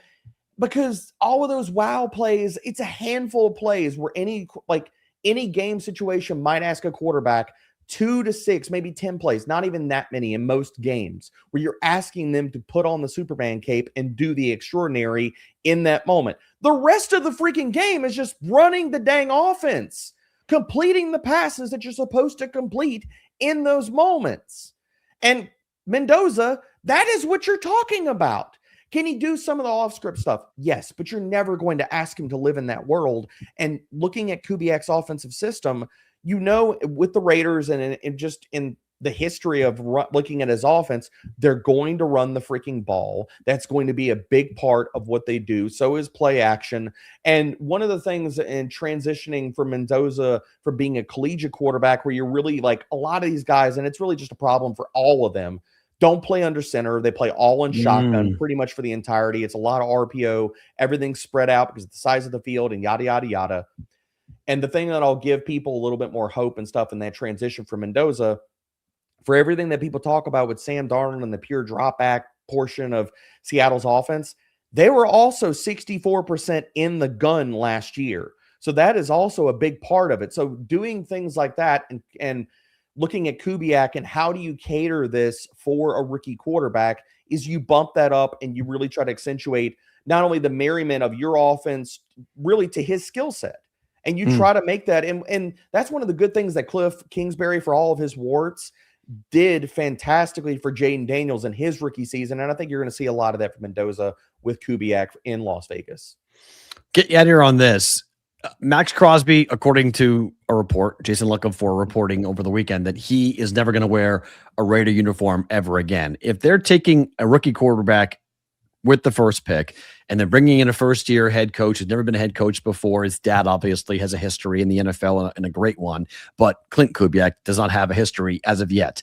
Because all of those plays, it's a handful of plays where any game situation might ask a quarterback 2 to 6, maybe 10 plays, not even that many in most games, where you're asking them to put on the Superman cape and do the extraordinary in that moment. The rest of the freaking game is just running the dang offense, completing the passes that you're supposed to complete in those moments. And Mendoza, that is what you're talking about. Can he do some of the off-script stuff? Yes, but you're never going to ask him to live in that world. And looking at Kubiak's offensive system, with the Raiders and just in the history of looking at his offense, they're going to run the freaking ball. That's going to be a big part of what they do. So is play action. And one of the things in transitioning from Mendoza from being a collegiate quarterback, where you're really like a lot of these guys, and it's really just a problem for all of them, don't play under center. They play all in shotgun pretty much for the entirety. It's a lot of RPO. Everything's spread out because of the size of the field and yada, yada, yada. And the thing that I'll give people a little bit more hope and stuff in that transition from Mendoza, for everything that people talk about with Sam Darnold and the pure drop back portion of Seattle's offense, they were also 64% in the gun last year. So that is also a big part of it. So doing things like that and looking at Kubiak and how do you cater this for a rookie quarterback is you bump that up and you really try to accentuate not only the merriment of your offense really to his skill set. And you try to make that. And that's one of the good things that Cliff Kingsbury, for all of his warts, did fantastically for Jaden Daniels in his rookie season. And I think you're going to see a lot of that from Mendoza with Kubiak in Las Vegas. Get you out here on this. Max Crosby, according to a report, Jason Luckham reporting over the weekend, that he is never going to wear a Raider uniform ever again. If they're taking a rookie quarterback with the first pick, and then bringing in a first-year head coach who's never been a head coach before. His dad obviously has a history in the NFL and a great one, but Clint Kubiak does not have a history as of yet.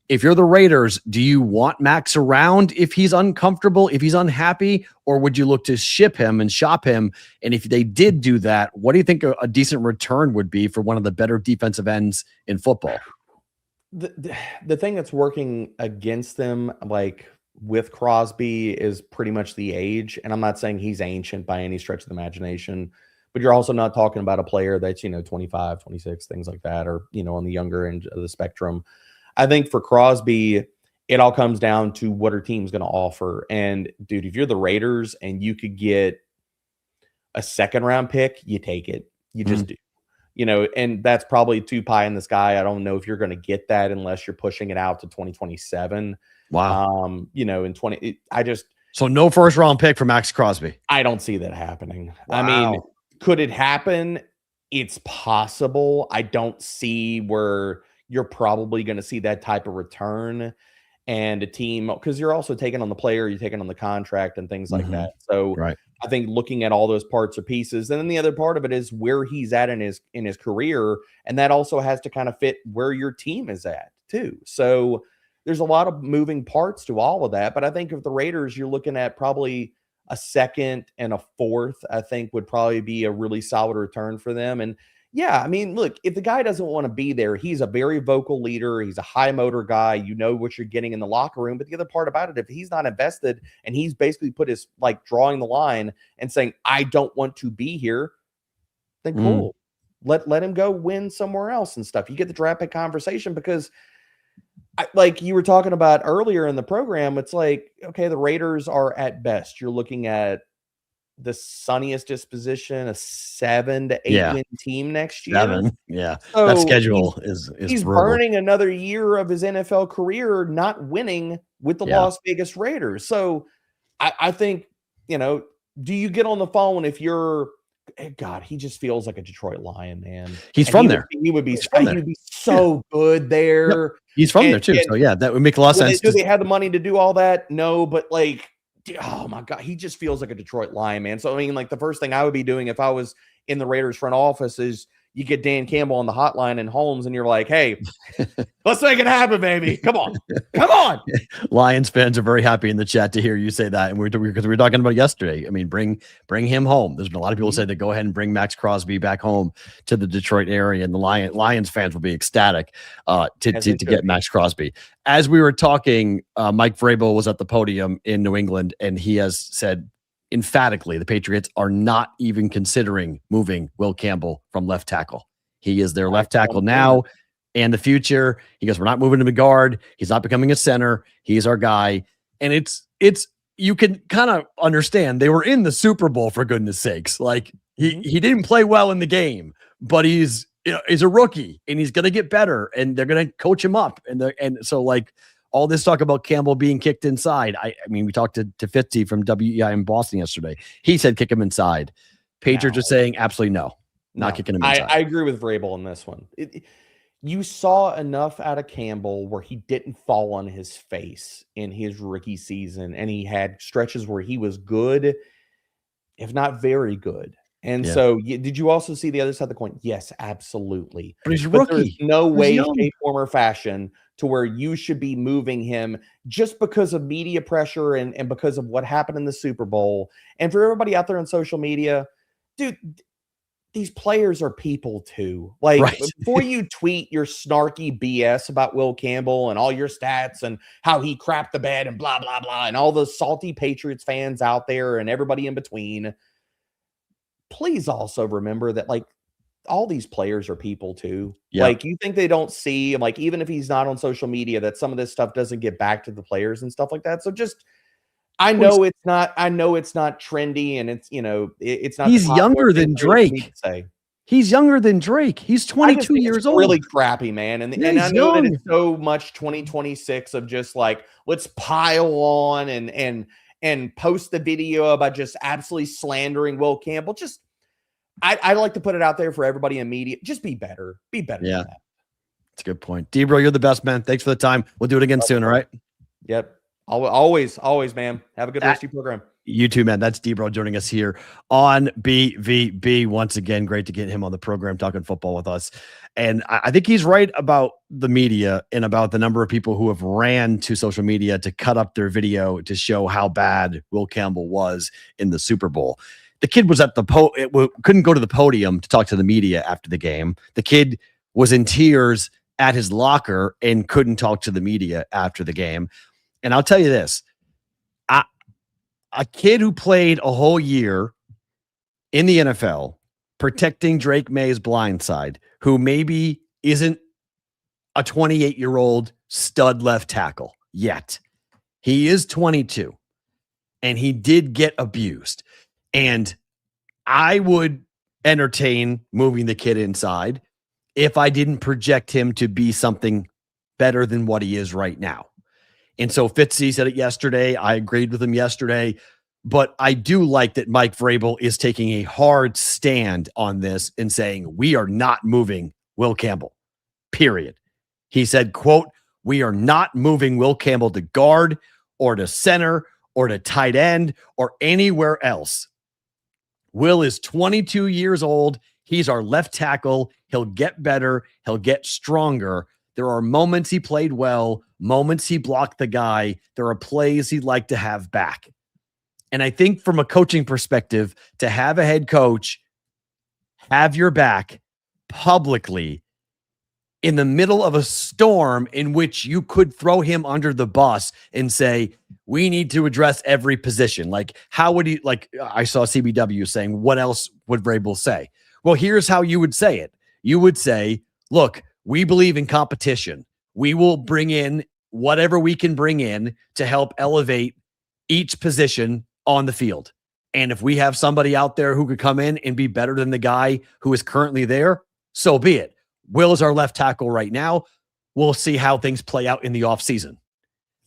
If you're the Raiders, do you want Max around if he's uncomfortable, if he's unhappy, or would you look to ship him and shop him? And if they did do that, what do you think a decent return would be for one of the better defensive ends in football? The thing that's working against them, like with Crosby, is pretty much the age. And I'm not saying he's ancient by any stretch of the imagination, but you're also not talking about a player that's, 25, 26, things like that, or, on the younger end of the spectrum. I think for Crosby, it all comes down to what our team's going to offer. And dude, if you're the Raiders and you could get a second round pick, you take it. You just do. And that's probably too pie in the sky. I don't know if you're going to get that unless you're pushing it out to 2027. Wow. So no first round pick for Max Crosby. I don't see that happening. Wow. I mean, could it happen? It's possible. I don't see where you're probably going to see that type of return and a team, because you're also taking on the player, you're taking on the contract and things like that. So right. I think looking at all those parts or pieces, and then the other part of it is where he's at in his career. And that also has to kind of fit where your team is at too. So there's a lot of moving parts to all of that. But I think if the Raiders, you're looking at probably a second and a fourth, I think would probably be a really solid return for them. And yeah, I mean, look, if the guy doesn't want to be there, he's a very vocal leader. He's a high motor guy. You know what you're getting in the locker room. But the other part about it, if he's not invested and he's basically put his drawing the line and saying, I don't want to be here, then cool. Let him go win somewhere else and stuff. You get the draft pick conversation because like you were talking about earlier in the program, it's like, okay, the Raiders are at best, you're looking at the sunniest disposition, a 7 to 8 win team next year. 7, yeah. So that schedule he's brutal. burning another year of his NFL career not winning with the Las Vegas Raiders. So I think, do you get on the phone if you're God, he just feels like a Detroit Lion, man. He's from there. He would be so good there. Yep. He's from there too. So yeah, that would make a lot of sense. Do they have the money to do all that? No, but oh my God, he just feels like a Detroit Lion, man. So I mean, the first thing I would be doing if I was in the Raiders front office is you get Dan Campbell on the hotline and Holmes, and you're like, hey, let's make it happen, baby. Come on. Lions fans are very happy in the chat to hear you say that. And because we were talking about it yesterday. I mean, bring him home. There's been a lot of people say that go ahead and bring Max Crosby back home to the Detroit area, and the Lions fans will be ecstatic to get Max Crosby. As we were talking, Mike Vrabel was at the podium in New England, and he has said emphatically the Patriots are not even considering moving Will Campbell from left tackle. He is their left tackle now and the future. He goes, we're not moving him to guard. He's not becoming a center. He's our guy. And it's you can kind of understand they were in the Super Bowl, for goodness sakes. Like he didn't play well in the game, but he's a rookie and he's going to get better and they're going to coach him up. And so all this talk about Campbell being kicked inside. I mean, we talked to Fitzy from WEI in Boston yesterday. He said kick him inside. Patriots are saying absolutely no, not kicking him inside. I agree with Vrabel on this one. You saw enough out of Campbell where he didn't fall on his face in his rookie season, and he had stretches where he was good, if not very good. And so did you also see the other side of the coin? Yes, absolutely. But he's a rookie. There's no way, shape, form, or fashion to where you should be moving him just because of media pressure and because of what happened in the Super Bowl. And for everybody out there on social media, dude, these players are people too. Before you tweet your snarky BS about Will Campbell and all your stats and how he crapped the bed and blah, blah, blah, and all the salty Patriots fans out there and everybody in between, please also remember that all these players are people too. Yep. You think they don't see, even if he's not on social media, that some of this stuff doesn't get back to the players and stuff like that. So just, I know it's not trendy and it's not. He's younger than Drake. He's younger than Drake. He's 22 years old. Really crappy, man. And I know that it's so much 2026 of just let's pile on and post the video about just absolutely slandering Will Campbell. Just, I like to put it out there for everybody in media. Just be better. Be better. Yeah. That's a good point. DBro, you're the best, man. Thanks for the time. We'll do it again soon. All right. Yep. Always, man. Have a good rest of your program. You too, man. That's DBro joining us here on BVB. Once again, great to get him on the program talking football with us. And I think he's right about the media and about the number of people who have ran to social media to cut up their video to show how bad Will Campbell was in the Super Bowl. The kid was at the couldn't go to the podium to talk to the media after the game. The kid was in tears at his locker and couldn't talk to the media after the game. And I'll tell you this. A kid who played a whole year in the NFL protecting Drake May's blindside, who maybe isn't a 28-year-old stud left tackle yet. He is 22, and he did get abused. And I would entertain moving the kid inside if I didn't project him to be something better than what he is right now. And so Fitzy said it yesterday. I agreed with him yesterday. But I do like that Mike Vrabel is taking a hard stand on this and saying, we are not moving Will Campbell, period. He said, quote, we are not moving Will Campbell to guard or to center or to tight end or anywhere else. Will is 22 years old. He's our left tackle. He'll get better. He'll get stronger. There are moments he played well, moments he blocked the guy. There are plays he'd like to have back. And I think from a coaching perspective, to have a head coach have your back publicly in the middle of a storm in which you could throw him under the bus and say, we need to address every position. Like, how would he, like, I saw CBW saying, what else would Vrabel say? Well, here's how you would say it. You would say, look, we believe in competition. We will bring in whatever we can bring in to help elevate each position on the field. And if we have somebody out there who could come in and be better than the guy who is currently there, so be it. Will is our left tackle right now. We'll see how things play out in the offseason.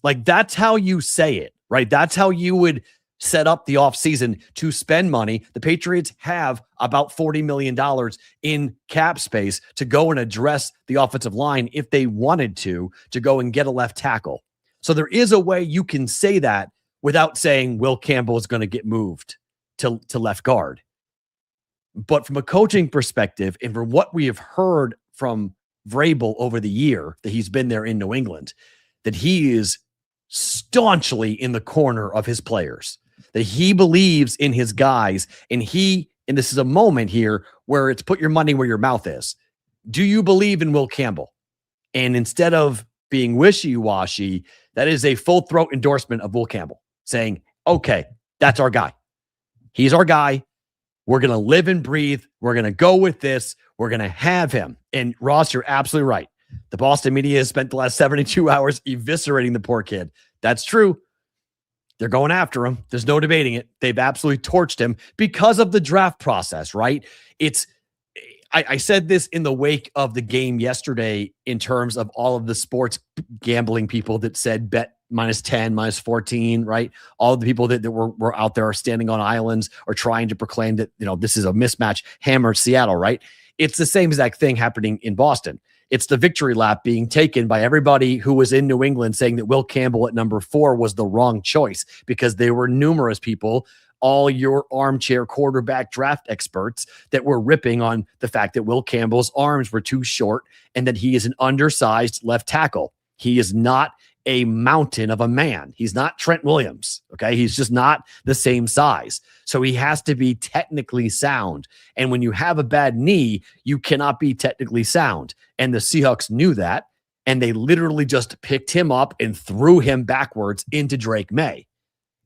Like, that's how you say it, right? That's how you would set up the offseason to spend money. The Patriots have about $40 million in cap space to go and address the offensive line if they wanted to go and get a left tackle. So there is a way you can say that without saying Will Campbell is going to get moved to left guard. But from a coaching perspective, and from what we have heard from Vrabel over the year that he's been there in New England, that he is staunchly in the corner of his players, that he believes in his guys, and this is a moment here where it's put your money where your mouth is. Do you believe in Will Campbell? And instead of being wishy-washy, that is a full throat endorsement of Will Campbell, saying, okay, that's our guy. He's our guy. We're going to live and breathe. We're going to go with this. We're going to have him. And Ross, you're absolutely right. The Boston media has spent the last 72 hours eviscerating the poor kid. That's true. They're going after him. There's no debating it. They've absolutely torched him because of the draft process, right? I said this in the wake of the game yesterday in terms of all of the sports gambling people that said bet -10, -14, right? All the people that were out there are standing on islands or trying to proclaim that, this is a mismatch, hammer Seattle, right? It's the same exact thing happening in Boston. It's the victory lap being taken by everybody who was in New England saying that Will Campbell at number 4 was the wrong choice, because there were numerous people, all your armchair quarterback draft experts, that were ripping on the fact that Will Campbell's arms were too short and that he is an undersized left tackle. He is not a mountain of a man. He's not Trent Williams. Okay. He's just not the same size. So he has to be technically sound. And when you have a bad knee, you cannot be technically sound. And the Seahawks knew that. And they literally just picked him up and threw him backwards into Drake May.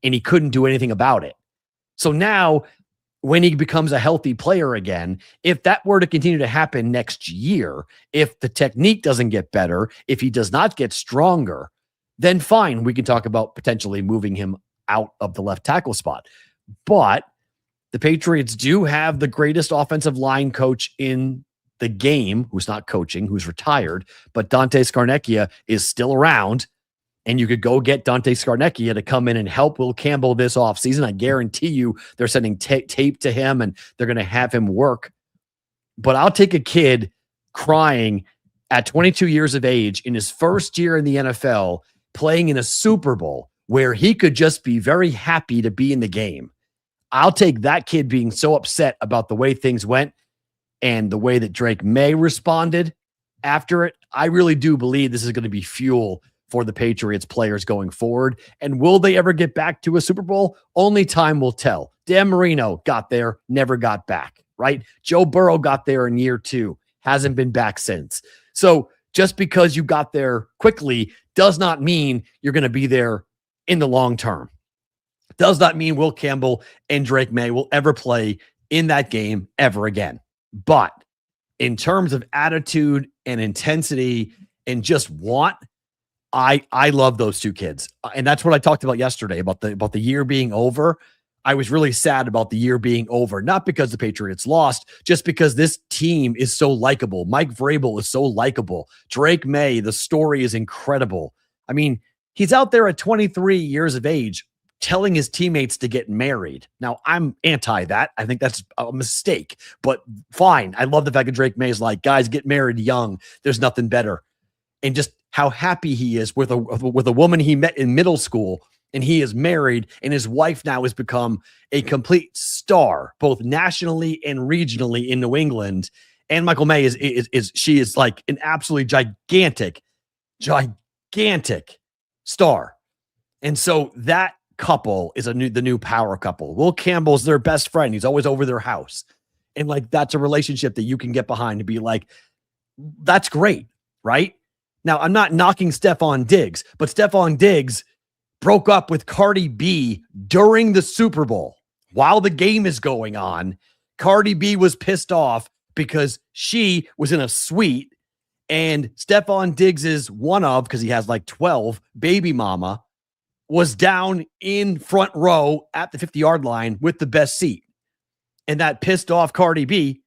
And he couldn't do anything about it. So now, when he becomes a healthy player again, if that were to continue to happen next year, if the technique doesn't get better, if he does not get stronger, then fine, we can talk about potentially moving him out of the left tackle spot. But the Patriots do have the greatest offensive line coach in the game, who's not coaching, who's retired, but Dante Scarnecchia is still around. And you could go get Dante Scarnecchia to come in and help Will Campbell this offseason. I guarantee you they're sending tape to him and they're going to have him work. But I'll take a kid crying at 22 years of age in his first year in the NFL, playing in a Super Bowl, where he could just be very happy to be in the game. I'll take that kid being so upset about the way things went and the way that Drake May responded after it. I really do believe this is going to be fuel for the Patriots players going forward. And will they ever get back to a Super Bowl? Only time will tell. Dan Marino got there, never got back, right? Joe Burrow got there in year 2, hasn't been back since. So just because you got there quickly does not mean you're going to be there in the long term. Does not mean Will Campbell and Drake May will ever play in that game ever again. But in terms of attitude and intensity and just want, I love those two kids. And that's what I talked about yesterday about the year being over. I was really sad about the year being over, not because the Patriots lost, just because this team is so likable. Mike Vrabel is so likable. Drake May, the story is incredible. I mean, he's out there at 23 years of age telling his teammates to get married. Now, I'm anti that. I think that's a mistake, but fine. I love the fact that Drake May is like, guys, get married young. There's nothing better. And just how happy he is with a woman he met in middle school, and he is married, and his wife now has become a complete star, both nationally and regionally in New England. And Michael May is like an absolutely gigantic star. And so that couple is the new power couple. Will Campbell's their best friend. He's always over their house. And like, that's a relationship that you can get behind to be like, that's great, right? Now, I'm not knocking Stephon Diggs, but Stephon Diggs broke up with Cardi B during the Super Bowl. While the game is going on, Cardi B was pissed off because she was in a suite and Stephon Diggs's because he has like 12, baby mama was down in front row at the 50-yard line with the best seat. And that pissed off Cardi B.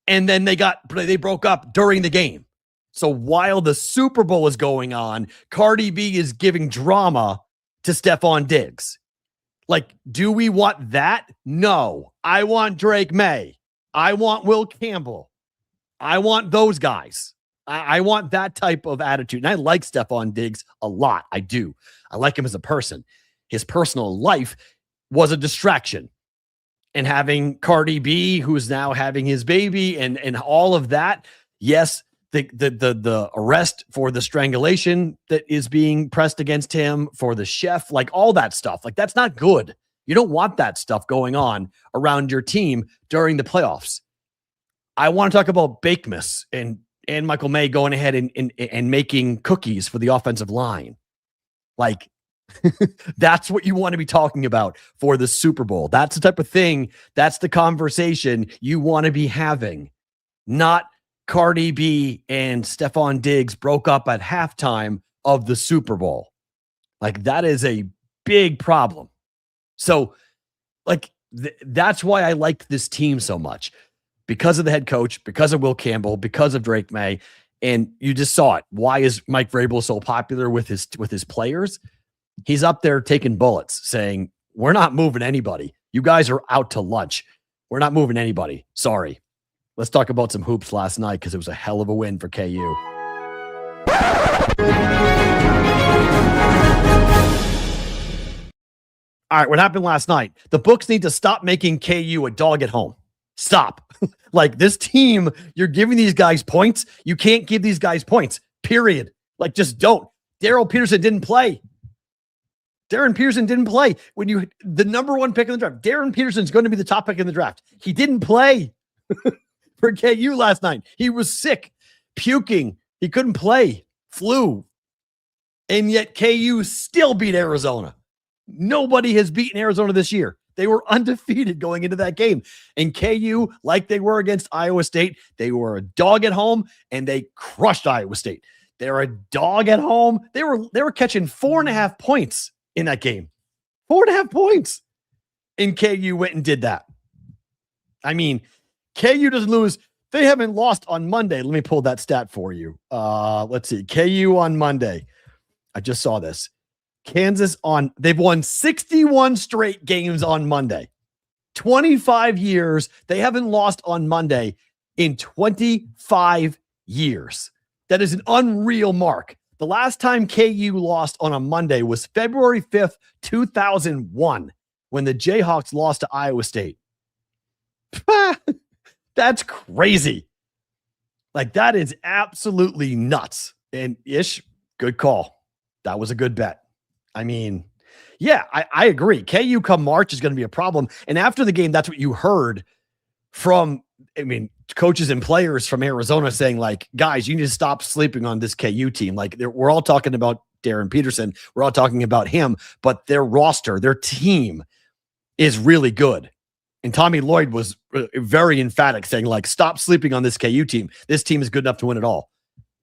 And then they broke up during the game. So while the Super Bowl is going on, Cardi B is giving drama to Stephon Diggs. Like, do we want that? No. I want Drake May. I want Will Campbell. I want those guys. I want that type of attitude. And I like Stephon Diggs a lot. I do. I like him as a person. His personal life was a distraction. And having Cardi B, who's now having his baby and all of that, yes, the arrest for the strangulation that is being pressed against him, for the chef, like all that stuff, like that's not good. You don't want that stuff going on around your team during the playoffs. I want to talk about Bakemas and Michael May going ahead and making cookies for the offensive line. Like, that's what you want to be talking about for the Super Bowl. That's the type of thing. That's the conversation you want to be having, not Cardi B and Stephon Diggs broke up at halftime of the Super Bowl. Like, that is a big problem. So, like, that's why I like this team so much, because of the head coach, because of Will Campbell, because of Drake May. And you just saw it. Why is Mike Vrabel so popular with his players? He's up there taking bullets, saying, we're not moving anybody. You guys are out to lunch. We're not moving anybody. Sorry. Let's talk about some hoops last night, because it was a hell of a win for KU. All right, what happened last night? The books need to stop making KU a dog at home. Stop. Like, this team, you're giving these guys points. You can't give these guys points, period. Like, just don't. Darrell Peterson didn't play. Darren Peterson didn't play. The number one pick in the draft, Darren Peterson's going to be the top pick in the draft. He didn't play for KU last night. He was sick, puking. He couldn't play, flu. And yet KU still beat Arizona. Nobody has beaten Arizona this year. They were undefeated going into that game. And KU, like they were against Iowa State, they were a dog at home, and they crushed Iowa State. They're a dog at home. They were catching 4.5 points in that game. 4.5 points. And KU went and did that. I mean, KU doesn't lose. They haven't lost on Monday. Let me pull that stat for you. Let's see. KU on Monday. I just saw this. Kansas they've won 61 straight games on Monday. 25 years. They haven't lost on Monday in 25 years. That is an unreal mark. The last time KU lost on a Monday was February 5th, 2001, when the Jayhawks lost to Iowa State. That's crazy. Like, that is absolutely nuts. And Ish, good call. That was a good bet. I mean, yeah, I agree. KU come March is going to be a problem. And after the game, that's what you heard from, coaches and players from Arizona saying, like, guys, you need to stop sleeping on this KU team. Like, we're all talking about Darren Peterson. We're all talking about him, but their roster, their team is really good. And Tommy Lloyd was very emphatic, saying, like, stop sleeping on this KU team. This team is good enough to win it all.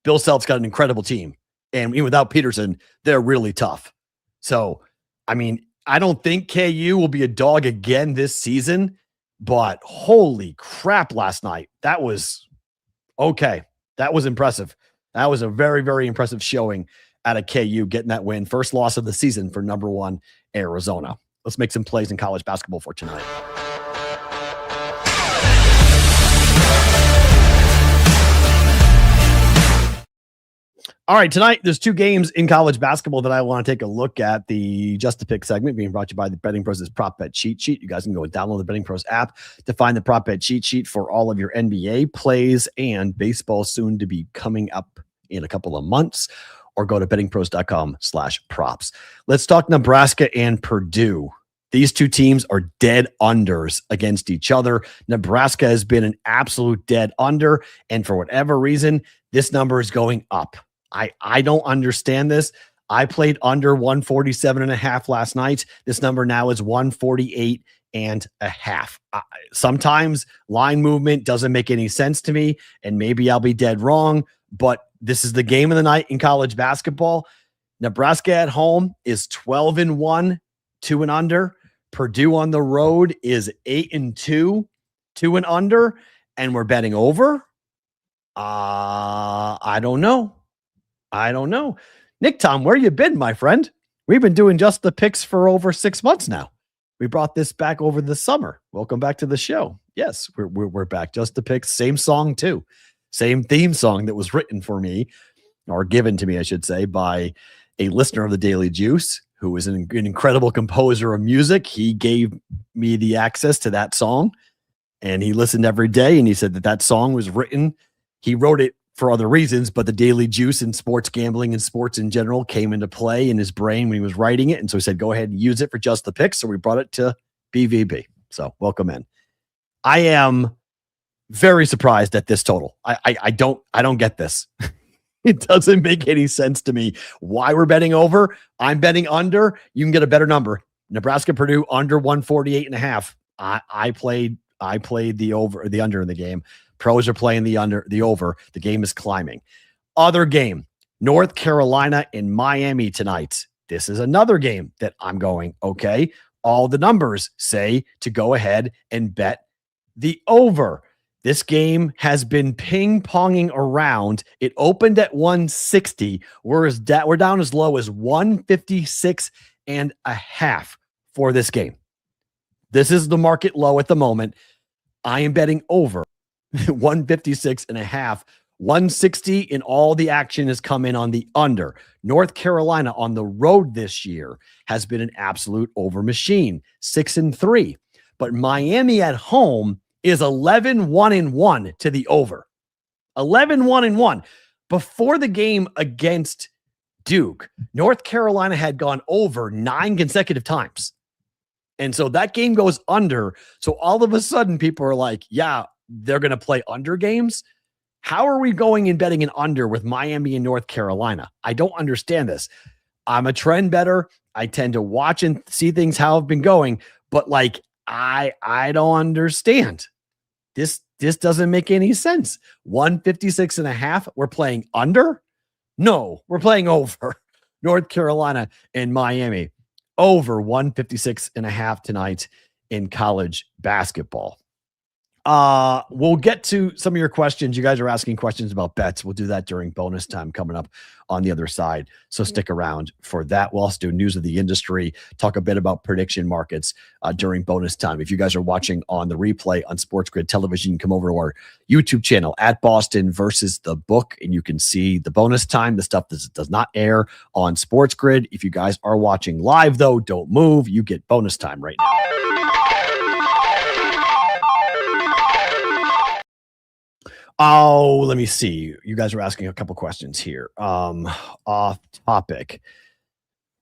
Bill Self's got an incredible team. And even without Peterson, they're really tough. So, I don't think KU will be a dog again this season, but holy crap last night. That was okay. That was impressive. That was a very, very impressive showing out of KU, getting that win. First loss of the season for number 1 Arizona. Let's make some plays in college basketball for tonight. All right, tonight there's 2 games in college basketball that I want to take a look at. The Just to Pick segment being brought to you by the BettingPros' prop bet cheat sheet. You guys can go and download the BettingPros app to find the prop bet cheat sheet for all of your NBA plays and baseball soon to be coming up in a couple of months, or go to bettingpros.com/props. Let's talk Nebraska and Purdue. These 2 teams are dead unders against each other. Nebraska has been an absolute dead under, and for whatever reason, this number is going up. I don't understand this. I played under 147.5 last night. This number now is 148.5. Sometimes line movement doesn't make any sense to me, and maybe I'll be dead wrong, but this is the game of the night in college basketball. Nebraska at home is 12-1, 2 and under. Purdue on the road is 8-2, 2 and under, and we're betting over. I don't know. Nick Tom, where you been, my friend? We've been doing Just the Picks for over 6 months now. We brought this back over the summer. Welcome back to the show. Yes, we're back. Just the Picks, same song too. Same theme song that was written for me, or given to me, I should say, by a listener of the Daily Juice, who is an incredible composer of music. He gave me the access to that song, and he listened every day, and he said that song was written. He wrote it for other reasons, but the Daily Juice and sports gambling and sports in general came into play in his brain when he was writing it. And so he said, go ahead and use it for Just the Picks. So we brought it to BVB. So welcome in. I am very surprised at this total. I don't get this. It doesn't make any sense to me why we're betting over. I'm betting under. You can get a better number. Nebraska Purdue under 148.5. I played the over, the under in the game. Pros are playing the over. The game is climbing. Other game, North Carolina and Miami tonight. This is another game that I'm going, okay, all the numbers say to go ahead and bet the over. This game has been ping-ponging around. It opened at 160. We're down as low as 156.5 for this game. This is the market low at the moment. I am betting over 156.5. 160 in all the action has come in on the under. North Carolina on the road this year has been an absolute over machine, 6-3. But Miami at home is 11-1-1 to the over. 11-1-1. Before the game against Duke, North Carolina had gone over 9 consecutive times. And so that game goes under. So all of a sudden people are like, yeah, they're going to play under games. How are we going and betting an under with Miami and North Carolina? I don't understand this. I'm a trend better. I tend to watch and see things how have been going, but like, I don't understand. This doesn't make any sense. 156.5. We're playing under? No, we're playing over. North Carolina and Miami over 156.5 tonight in college basketball. We'll get to some of your questions. You guys are asking questions about bets. We'll do that during bonus time coming up on the other side. So stick around for that. We'll also do news of the industry, talk a bit about prediction markets during bonus time. If you guys are watching on the replay on Sports Grid Television, you can come over to our YouTube channel at Boston versus the Book, and you can see the bonus time, the stuff that does not air on Sports Grid. If you guys are watching live, though, don't move. You get bonus time right now. Oh, let me see. You guys are asking a couple questions here. Off topic.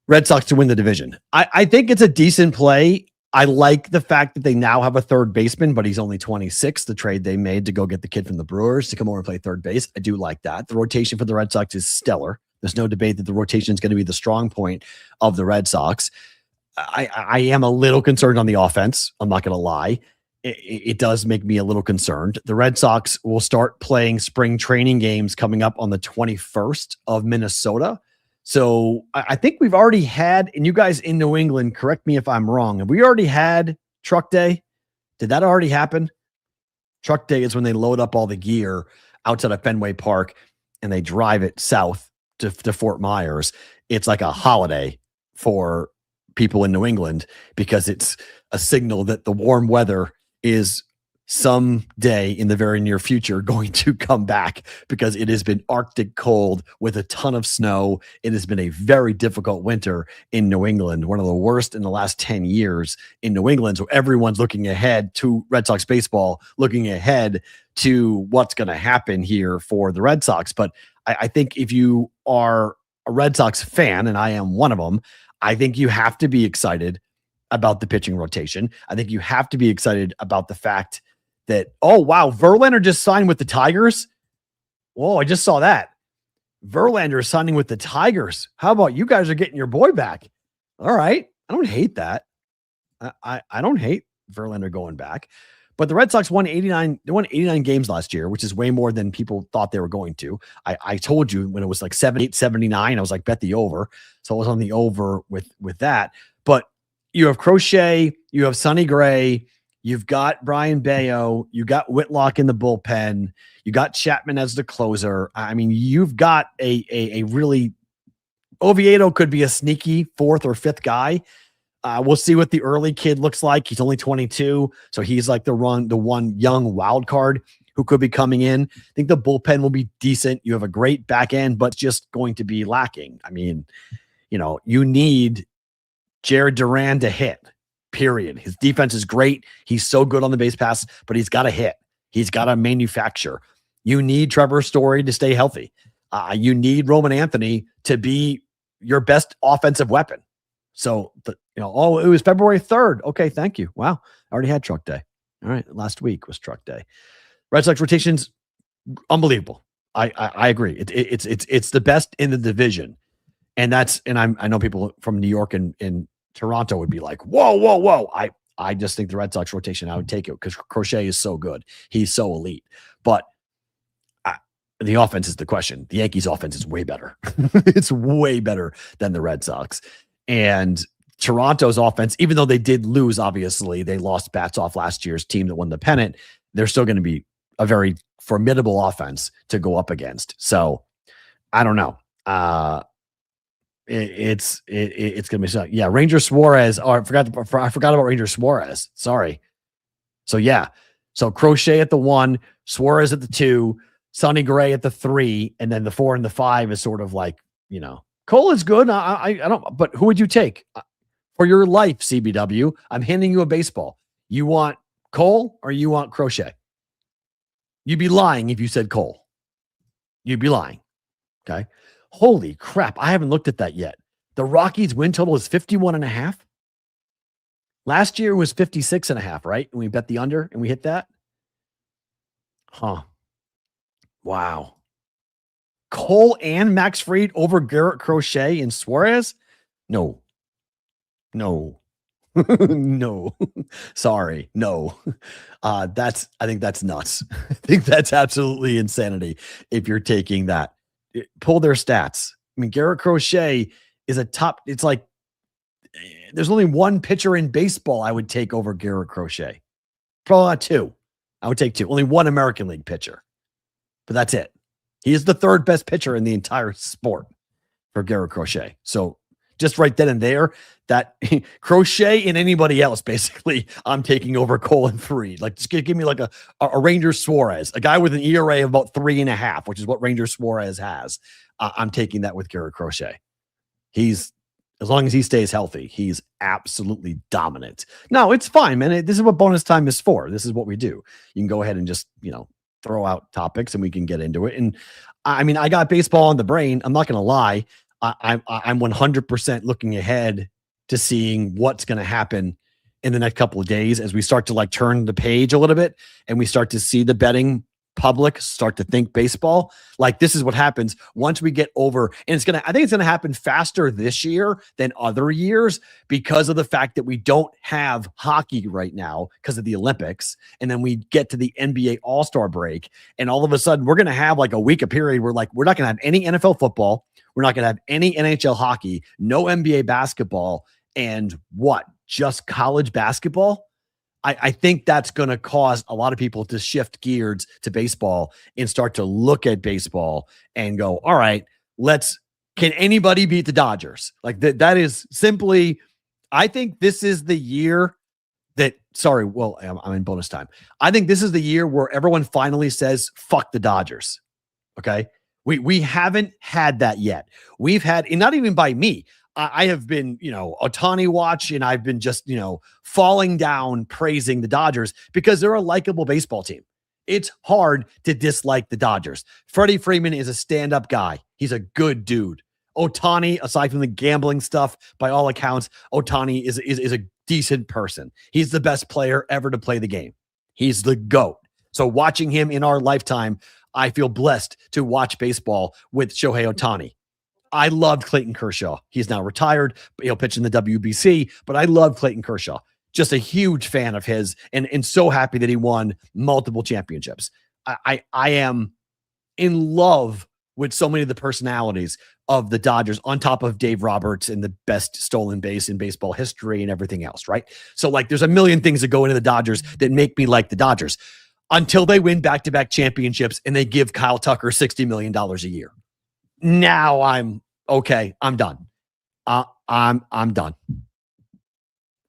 Red Sox to win the division. I think it's a decent play. I like the fact that they now have a third baseman, but he's only 26. The trade they made to go get the kid from the Brewers to come over and play third base. I do like that. The rotation for the Red Sox is stellar. There's no debate that the rotation is going to be the strong point of the Red Sox. I am a little concerned on the offense. I'm not going to lie. It does make me a little concerned. The Red Sox will start playing spring training games coming up on the 21st of Minnesota. So I think we've already had, and you guys in New England, correct me if I'm wrong, have we already had Truck Day? Did that already happen? Truck Day is when they load up all the gear outside of Fenway Park and they drive it south to Fort Myers. It's like a holiday for people in New England because it's a signal that the warm weather is someday in the very near future going to come back, because it has been Arctic cold with a ton of snow. It has been a very difficult winter in New England, one of the worst in the last 10 years in New England. So everyone's looking ahead to Red Sox baseball, looking ahead to what's going to happen here for the Red Sox. But I think if you are a Red Sox fan, and I am one of them, I think you have to be excited about the pitching rotation. I think you have to be excited about the fact that, oh, wow, Verlander just signed with the Tigers. Whoa, I just saw that. Verlander is signing with the Tigers. How about you guys are getting your boy back? All right. I don't hate that. I don't hate Verlander going back. But the Red Sox won 89. They won 89 games last year, which is way more than people thought they were going to. I told you when it was like 78, 79, I was like, bet the over. So I was on the over with that. But you have Crochet, you have Sonny Gray, you've got Brian Bayo, you got Whitlock in the bullpen, you got Chapman as the closer. I mean, you've got a really, Oviedo could be a sneaky fourth or fifth guy. We'll see what the early kid looks like. He's only 22, so he's like the one young wild card who could be coming in. I think the bullpen will be decent. You have a great back end, but it's just going to be lacking. I mean, you need Jared Duran to hit, period. His defense is great. He's so good on the base pass, but he's got to hit. He's got to manufacture. You need Trevor Story to stay healthy. You need Roman Anthony to be your best offensive weapon. So, it was February 3rd. Okay, thank you. Wow, I already had Truck Day. All right, last week was Truck Day. Red Sox rotations, unbelievable. I agree. It's the best in the division, and I know people from New York and Toronto would be like, whoa. I just think the Red Sox rotation, I would take it because Crochet is so good. He's so elite. But the offense is the question. The Yankees offense is way better. It's way better than the Red Sox. And Toronto's offense, even though they did lose, obviously, they lost bats off last year's team that won the pennant, they're still going to be a very formidable offense to go up against. So I don't know. It's going to be so. Yeah, Ranger Suarez. Oh, I forgot about Ranger Suarez. Sorry. So yeah. So Crochet at the 1, Suarez at the 2, Sonny Gray at the 3, and then the 4 and the 5 is sort of like, Cole is good. I don't, but who would you take for your life? CBW. I'm handing you a baseball. You want Cole or you want Crochet? You'd be lying if you said Cole. You'd be lying. Okay. Holy crap. I haven't looked at that yet. The Rockies win total is 51.5. Last year was 56.5, right? And we bet the under and we hit that. Huh. Wow. Cole and Max Fried over Garrett Crochet and Suarez? No. No. Sorry. No. I think that's nuts. I think that's absolutely insanity if you're taking that. Pull their stats. I mean, Garrett Crochet is a top. It's like there's only one pitcher in baseball I would take over Garrett Crochet. Probably not two. I would take 2. Only 1 American League pitcher. But that's it. He is the 3rd best pitcher in the entire sport for Garrett Crochet. So just right then and there, that Crochet and anybody else, basically, I'm taking over Cole in 3. Like, just give me like a Ranger Suarez, a guy with an ERA of about 3.5, which is what Ranger Suarez has. I'm taking that with Garrett Crochet. As long as he stays healthy, he's absolutely dominant. No, it's fine, man. This is what bonus time is for. This is what we do. You can go ahead and just, throw out topics and we can get into it. And I mean, I got baseball on the brain. I'm not going to lie. I'm 100% looking ahead to seeing what's going to happen in the next couple of days as we start to like turn the page a little bit and we start to see the betting public start to think baseball. Like, this is what happens once we get over, and I think it's going to happen faster this year than other years because of the fact that we don't have hockey right now because of the Olympics. And then we get to the NBA All-Star break. And all of a sudden we're going to have like a week, a period where like, we're not going to have any NFL football. We're not going to have any NHL hockey, no NBA basketball, and just college basketball. I think that's going to cause a lot of people to shift gears to baseball and start to look at baseball and go, all right, can anybody beat the Dodgers? Like that is simply, I think this is the year that, I'm in bonus time. I think this is the year where everyone finally says, fuck the Dodgers. Okay. We haven't had that yet. We've had, and not even by me, I have been, Ohtani watch, and I've been just, falling down praising the Dodgers because they're a likable baseball team. It's hard to dislike the Dodgers. Freddie Freeman is a stand-up guy. He's a good dude. Ohtani, aside from the gambling stuff, by all accounts, Ohtani is a decent person. He's the best player ever to play the game. He's the GOAT. So watching him in our lifetime, I feel blessed to watch baseball with Shohei Ohtani. I loved Clayton Kershaw. He's now retired, but he'll pitch in the WBC, but I love Clayton Kershaw. Just a huge fan of his and so happy that he won multiple championships. I am in love with so many of the personalities of the Dodgers on top of Dave Roberts and the best stolen base in baseball history and everything else, right? So like there's a million things that go into the Dodgers that make me like the Dodgers until they win back-to-back championships and they give Kyle Tucker $60 million a year. Now I'm okay. I'm done. I'm done.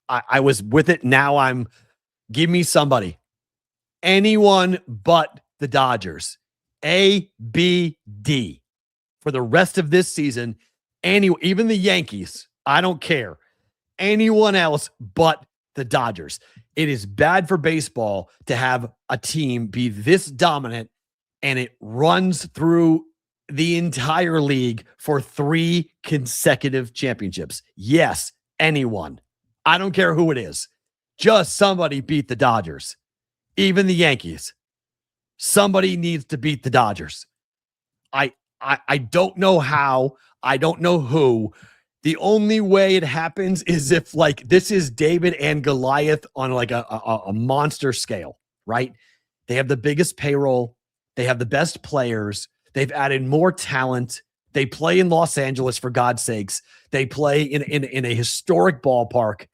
I was with it. Now give me somebody, anyone but the Dodgers, A, B, D for the rest of this season. Even the Yankees. I don't care. Anyone else but the Dodgers. It is bad for baseball to have a team be this dominant and it runs through the entire league for 3 consecutive championships. Yes, anyone. I don't care who it is. Just somebody beat the Dodgers. Even the Yankees. Somebody needs to beat the Dodgers. I don't know how. I don't know who. The only way it happens is if like this is David and Goliath on like a monster scale, right? They have the biggest payroll. They have the best players. They've added more talent. They play in Los Angeles, for God's sakes. They play in a historic ballpark.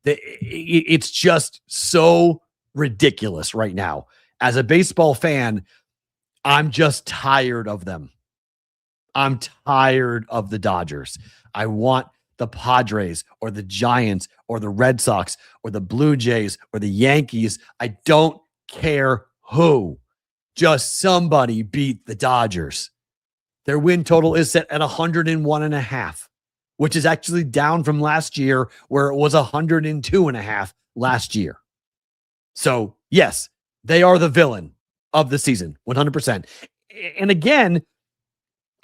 It's just so ridiculous right now. As a baseball fan, I'm just tired of them. I'm tired of the Dodgers. I want the Padres or the Giants or the Red Sox or the Blue Jays or the Yankees. I don't care who. Just somebody beat the Dodgers. Their win total is set at 101.5, which is actually down from last year where it was 102.5 last year. So yes, they are the villain of the season, 100%. And again,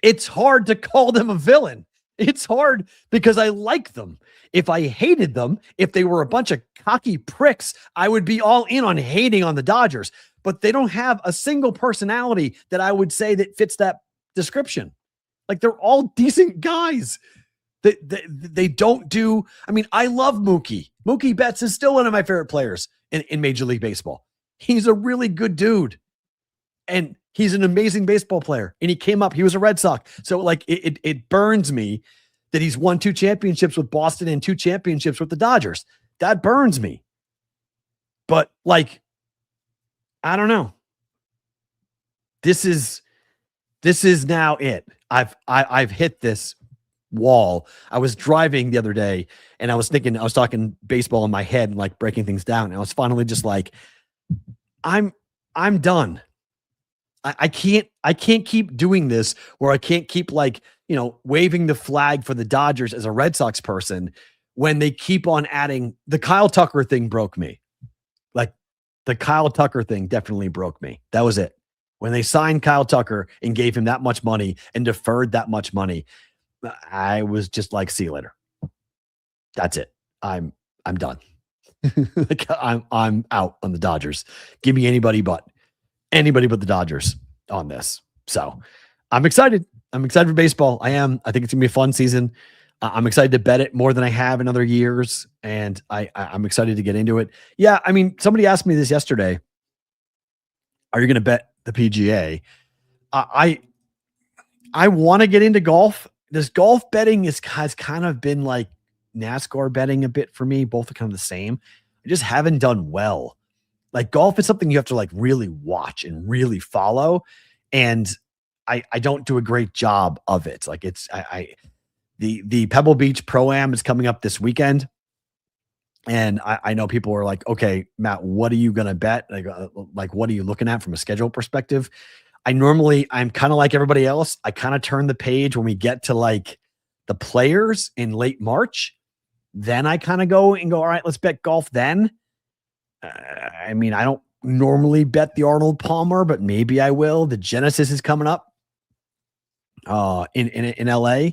it's hard to call them a villain. It's hard because I like them. If I hated them, if they were a bunch of cocky pricks, I would be all in on hating on the Dodgers. But they don't have a single personality that I would say that fits that description. Like they're all decent guys. They don't do. I mean, I love Mookie. Mookie Betts is still one of my favorite players in Major League Baseball. He's a really good dude. And he's an amazing baseball player. And he came up, he was a Red Sox. So like it burns me that he's won 2 championships with Boston and 2 championships with the Dodgers. That burns me. But like, I don't know. This is now it. I've hit this wall. I was driving the other day and I was talking baseball in my head and like breaking things down. And I was finally just like, I'm done. I can't keep doing this where I can't keep like, waving the flag for the Dodgers as a Red Sox person when they keep on adding. The Kyle Tucker thing broke me. Like the Kyle Tucker thing definitely broke me. That was it. When they signed Kyle Tucker and gave him that much money and deferred that much money, I was just like, see you later. That's it. I'm done. Like I'm out on the Dodgers. Give me anybody but the Dodgers on this. So I'm excited. I'm excited for baseball. I am. I think it's gonna be a fun season. I'm excited to bet it more than I have in other years. And I'm excited to get into it. Yeah. I mean, somebody asked me this yesterday. Are you going to bet the PGA? I want to get into golf. This golf betting has kind of been like NASCAR betting a bit for me. Both are kind of the same. I just haven't done well. Like golf is something you have to like really watch and really follow. And I don't do a great job of it. Like the Pebble Beach Pro-Am is coming up this weekend. And I know people are like, okay, Matt, what are you going to bet? Like, what are you looking at from a schedule perspective? I'm kind of like everybody else. I kind of turn the page when we get to like the players in late March. Then I kind of go, all right, let's bet golf then. I mean, I don't normally bet the Arnold Palmer, but maybe I will. The Genesis is coming up in LA.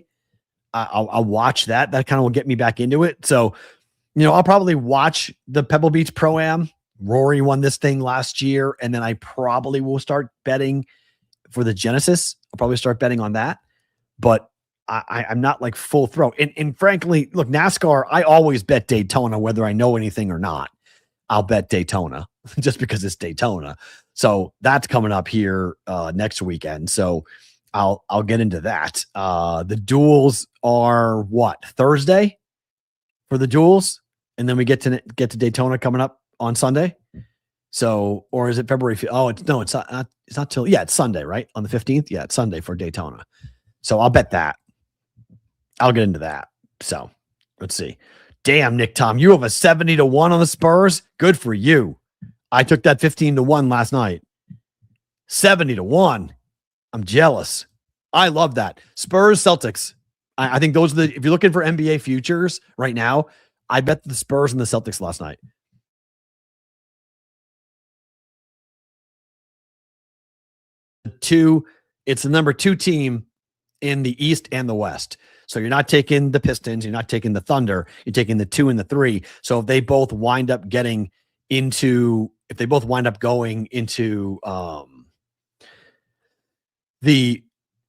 I'll watch that. That kind of will get me back into it. So, I'll probably watch the Pebble Beach Pro-Am. Rory won this thing last year, and then I probably will start betting for the Genesis. I'll probably start betting on that, but I'm not like full throw. And frankly, look, NASCAR, I always bet Daytona, whether I know anything or not. I'll bet Daytona just because it's Daytona. So that's coming up here next weekend. So I'll get into that. The duels are what, Thursday for the duels? And then we get to Daytona coming up on Sunday. So, or is it February? Oh, it's not till, it's Sunday, right? On the 15th. Yeah. It's Sunday for Daytona. So I'll bet that. I'll get into that. So let's see. Damn, Nick Tom, you have a 70-1 on the Spurs. Good for you. I took that 15-1 last night. 70-1. I'm jealous. I love that. Spurs, Celtics. I think those are if you're looking for NBA futures right now, I bet the Spurs and the Celtics last night. It's the number 2 team in the East and the West. So you're not taking the Pistons, you're not taking the Thunder, you're taking the 2 and the 3. So if they both wind up going into the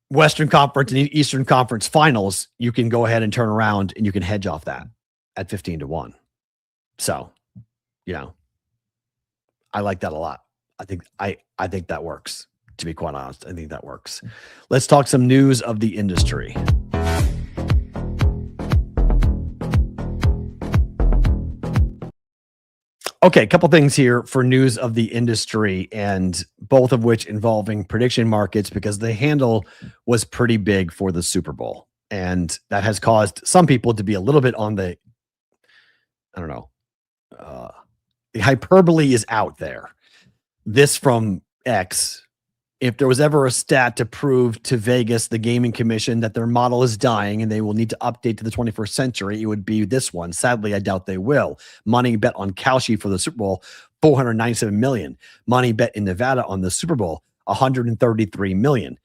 Western Conference and Eastern Conference finals, you can go ahead and turn around and you can hedge off that at 15-1. So, I like that a lot. I think that works. To be quite honest, I think that works. Let's talk some news of the industry. Okay, a couple things here for news of the industry, and both of which involving prediction markets, because the handle was pretty big for the Super Bowl. And that has caused some people to be a little bit on the, the hyperbole is out there. This from X. If there was ever a stat to prove to Vegas, the gaming commission, that their model is dying and they will need to update to the 21st century, it would be this one. Sadly, I doubt they will. Money bet on Kalshi for the Super Bowl, $497 million. Money bet in Nevada on the Super Bowl, $133 million.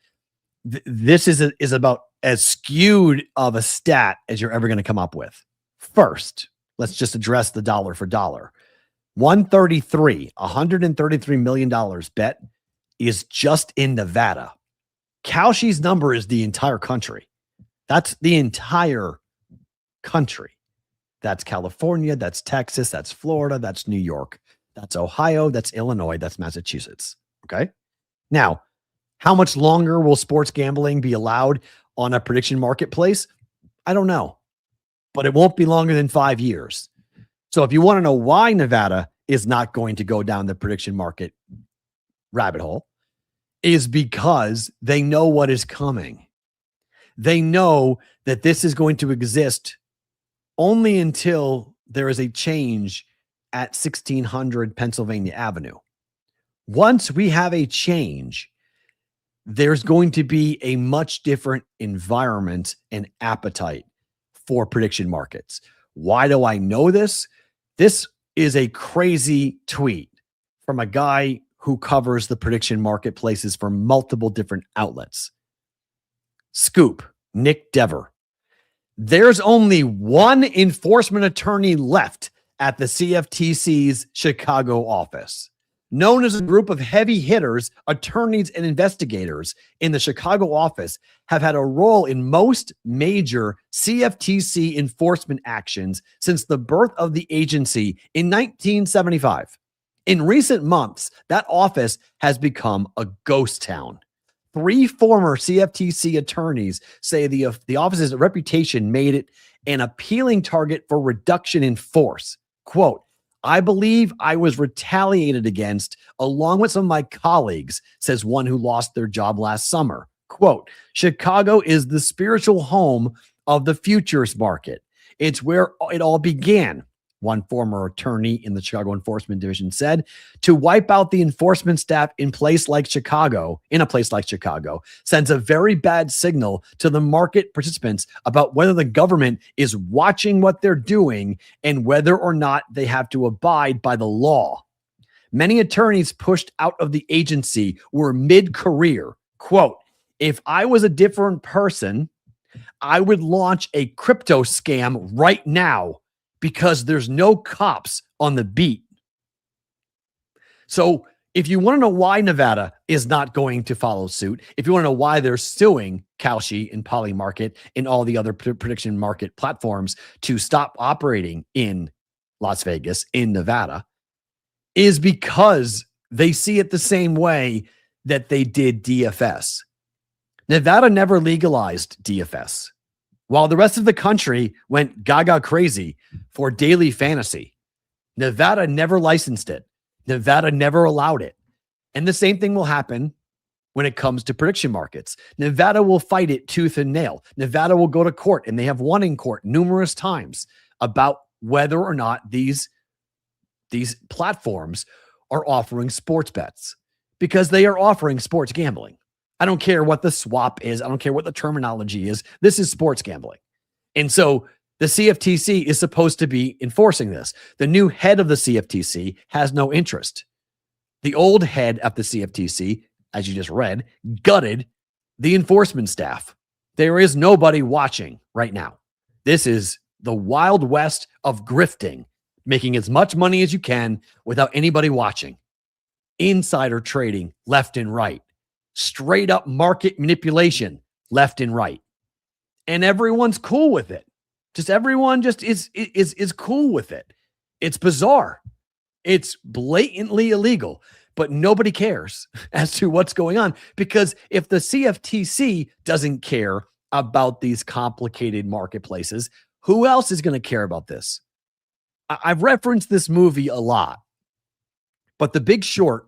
This is about as skewed of a stat as you're ever going to come up with. First, let's just address the dollar for dollar. $133 million bet is just in Nevada. Kalshi's number is the entire country. That's the entire country. That's California, that's Texas, that's Florida, that's New York, that's Ohio, that's Illinois, that's Massachusetts. Okay. Now, how much longer will sports gambling be allowed on a prediction marketplace? I don't know, but it won't be longer than 5 years. So if you want to know why Nevada is not going to go down the prediction market rabbit hole is because they know what is coming. They know that this is going to exist only until there is a change at 1600 Pennsylvania Avenue. Once we have a change, there's going to be a much different environment and appetite for prediction markets. Why do I know this? This is a crazy tweet from a guy who covers the prediction marketplaces for multiple different outlets. Scoop, Nick Dever. There's only one enforcement attorney left at the CFTC's Chicago office. Known as a group of heavy hitters, attorneys, and investigators in the Chicago office have had a role in most major CFTC enforcement actions since the birth of the agency in 1975. In recent months, that office has become a ghost town. 3 former CFTC attorneys say the office's reputation made it an appealing target for reduction in force. Quote, I believe I was retaliated against along with some of my colleagues, says one who lost their job last summer. Quote, Chicago is the spiritual home of the futures market. It's where it all began, one former attorney in the Chicago Enforcement Division said. To wipe out the enforcement staff in a place like Chicago, sends a very bad signal to the market participants about whether the government is watching what they're doing and whether or not they have to abide by the law. Many attorneys pushed out of the agency were mid-career. Quote, if I was a different person, I would launch a crypto scam right now, because there's no cops on the beat. So if you want to know why Nevada is not going to follow suit, if you want to know why they're suing Kalshi and Polymarket and all the other prediction market platforms to stop operating in Las Vegas, in Nevada, is because they see it the same way that they did DFS. Nevada never legalized DFS. While the rest of the country went gaga crazy for daily fantasy, Nevada never licensed it. Nevada never allowed it. And the same thing will happen when it comes to prediction markets. Nevada will fight it tooth and nail. Nevada will go to court, and they have won in court numerous times about whether or not these platforms are offering sports bets, because they are offering sports gambling. I don't care what the swap is. I don't care what the terminology is. This is sports gambling. And so the CFTC is supposed to be enforcing this. The new head of the CFTC has no interest. The old head of the CFTC, as you just read, gutted the enforcement staff. There is nobody watching right now. This is the Wild West of grifting, making as much money as you can without anybody watching. Insider trading left and right. Straight up market manipulation left and right. And everyone's cool with it. Everyone is cool with it. It's bizarre. It's blatantly illegal, but nobody cares as to what's going on, because if the CFTC doesn't care about these complicated marketplaces, who else is going to care about this? I've referenced this movie a lot, but The Big Short,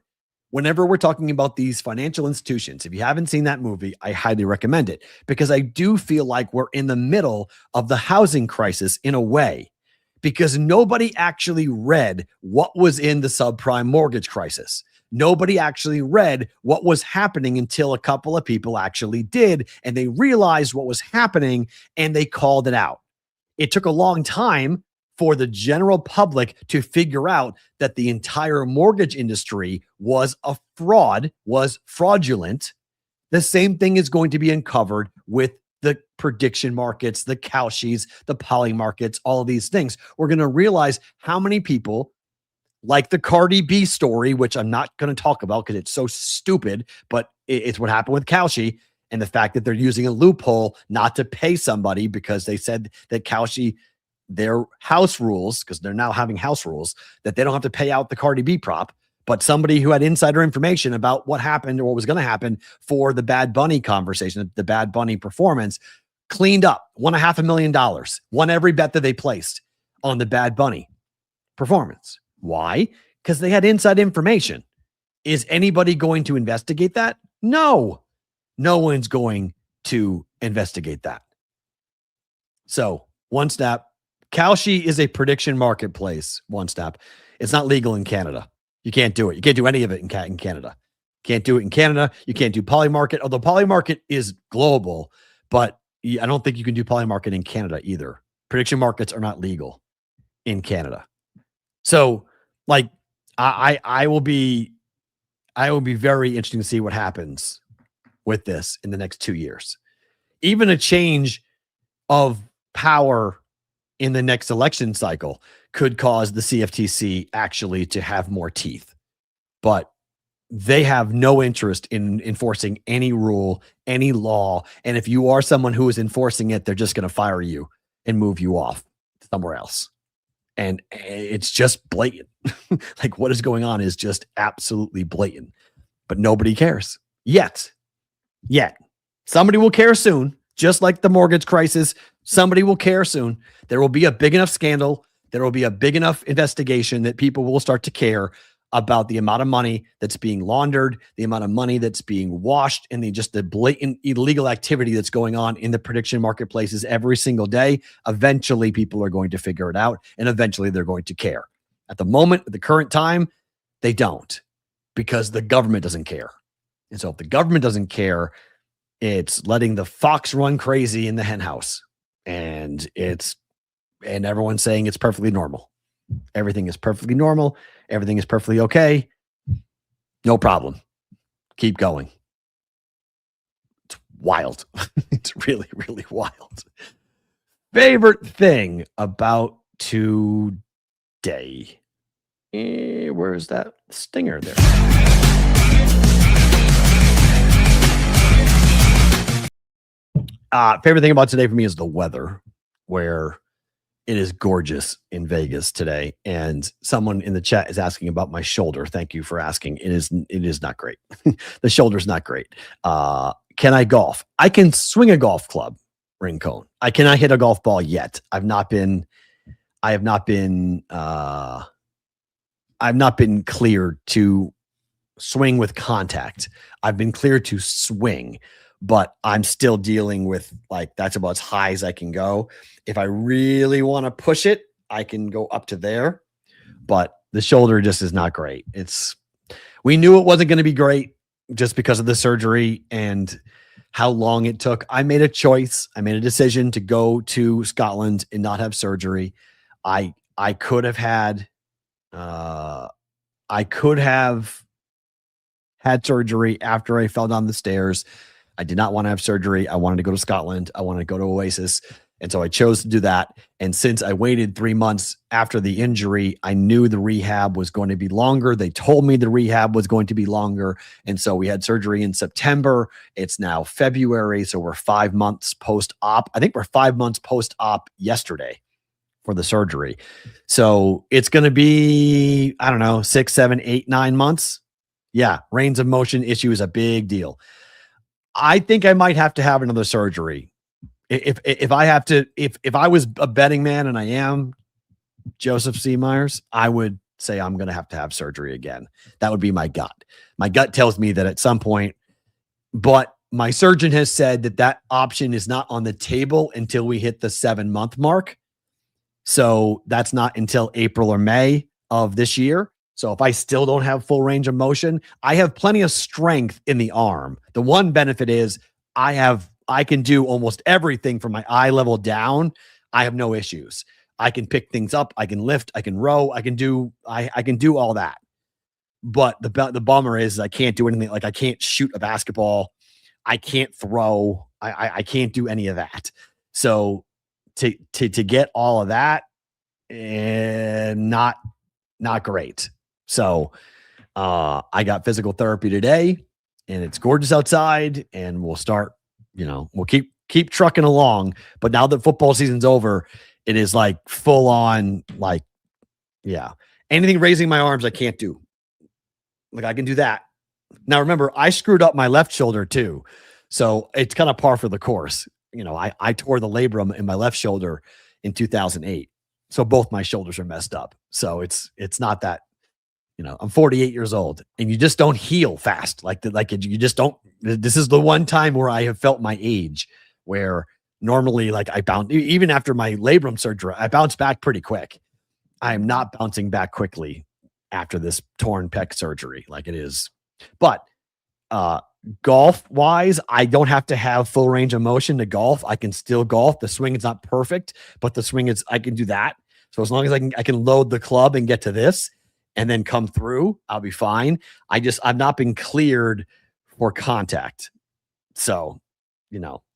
whenever we're talking about these financial institutions, if you haven't seen that movie, I highly recommend it, because I do feel like we're in the middle of the housing crisis in a way, because nobody actually read what was in the subprime mortgage crisis. Nobody actually read what was happening until a couple of people actually did, and they realized what was happening and they called it out. It took a long time for the general public to figure out that the entire mortgage industry was a fraud, was fraudulent. The same thing is going to be uncovered with the prediction markets, the Kalshis, the poly markets, all of these things. We're going to realize how many people, like the Cardi B story, which I'm not going to talk about because it's so stupid, but it's what happened with Kalshi, and the fact that they're using a loophole not to pay somebody because they said that Kalshi, their house rules, because they're now having house rules, that they don't have to pay out the Cardi B prop, but somebody who had insider information about what happened or what was going to happen for the Bad Bunny conversation, the Bad Bunny performance, cleaned up, won $500,000, won every bet that they placed on the Bad Bunny performance. Why? Because they had inside information. Is anybody going to investigate that? No. No one's going to investigate that. So, one step. Kalshi is a prediction marketplace. One step. It's not legal in Canada. You can't do it. You can't do any of it in Canada. Can't do it in Canada. You can't do Polymarket, although Polymarket is global, but I don't think you can do Polymarket in Canada either. Prediction markets are not legal in Canada. So, like, I will be very interesting to see what happens with this in the next 2 years. Even a change of power in the next election cycle could cause the CFTC actually to have more teeth. But they have no interest in enforcing any rule, any law. And if you are someone who is enforcing it, they're just going to fire you and move you off somewhere else. And it's just blatant. Like, what is going on is just absolutely blatant. But nobody cares yet. Somebody will care soon, just like the mortgage crisis. Somebody will care soon. There will be a big enough scandal. There will be a big enough investigation that people will start to care about the amount of money that's being laundered, the amount of money that's being washed, and the blatant illegal activity that's going on in the prediction marketplaces every single day. Eventually, people are going to figure it out, and eventually they're going to care. At the moment, at the current time, they don't, because the government doesn't care. And so if the government doesn't care, it's letting the fox run crazy in the hen house. And everyone's saying it's perfectly normal. Everything is perfectly normal. Everything is perfectly okay. No problem. Keep going. It's wild. It's really, really wild. Favorite thing about today. Where's that stinger there? Favorite thing about today for me is the weather, where it is gorgeous in Vegas today. And someone in the chat is asking about my shoulder. Thank you for asking. It is not great. The shoulder's not great. Can I golf? I can swing a golf club, Rincon. I cannot hit a golf ball yet. I've not been cleared to swing with contact. I've been cleared to swing, but I'm still dealing with, like, that's about as high as I can go. If I really want to push it, I can go up to there, but the shoulder just is not great. We knew it wasn't going to be great just because of the surgery and how long it took. I made a choice. I made a decision to go to Scotland and not have surgery. I could have had surgery after I fell down the stairs. I did not want to have surgery. I wanted to go to Scotland. I wanted to go to Oasis. And so I chose to do that. And since I waited 3 months after the injury, I knew the rehab was going to be longer. They told me the rehab was going to be longer. And so we had surgery in September. It's now February. So we're 5 months post-op. I think we're 5 months post-op yesterday for the surgery. So it's going to be, I don't know, 6, 7, 8, 9 months. Yeah. Range of motion issue is a big deal. I think I might have to have another surgery. If I was a betting man, and I am, Joseph C. Myers, I would say I'm going to have surgery again. That would be my gut. My gut tells me that at some point, but my surgeon has said that option is not on the table until we hit the 7-month mark. So that's not until April or May of this year. So if I still don't have full range of motion, I have plenty of strength in the arm. The one benefit is I can do almost everything from my eye level down. I have no issues. I can pick things up. I can lift. I can row. I can do all that. But the bummer is I can't do anything. Like, I can't shoot a basketball. I can't throw. I can't do any of that. So to get all of that, not great. So I got physical therapy today, and it's gorgeous outside, and we'll start, we'll keep trucking along. But now that football season's over, it is like full on, like, yeah, anything raising my arms I can't do. Like, I can do that. Now, remember, I screwed up my left shoulder too. So it's kind of par for the course. I tore the labrum in my left shoulder in 2008. So both my shoulders are messed up. So it's not that I'm 48 years old, and you just don't heal fast. You just don't. This is the one time where I have felt my age, where normally, like, I bounce, even after my labrum surgery, I bounce back pretty quick. I am not bouncing back quickly after this torn pec surgery, like it is. But golf wise, I don't have to have full range of motion to golf. I can still golf. The swing is not perfect, but the swing is, I can do that. So as long as I can load the club and get to this and then come through, I'll be fine. I've not been cleared for contact. So,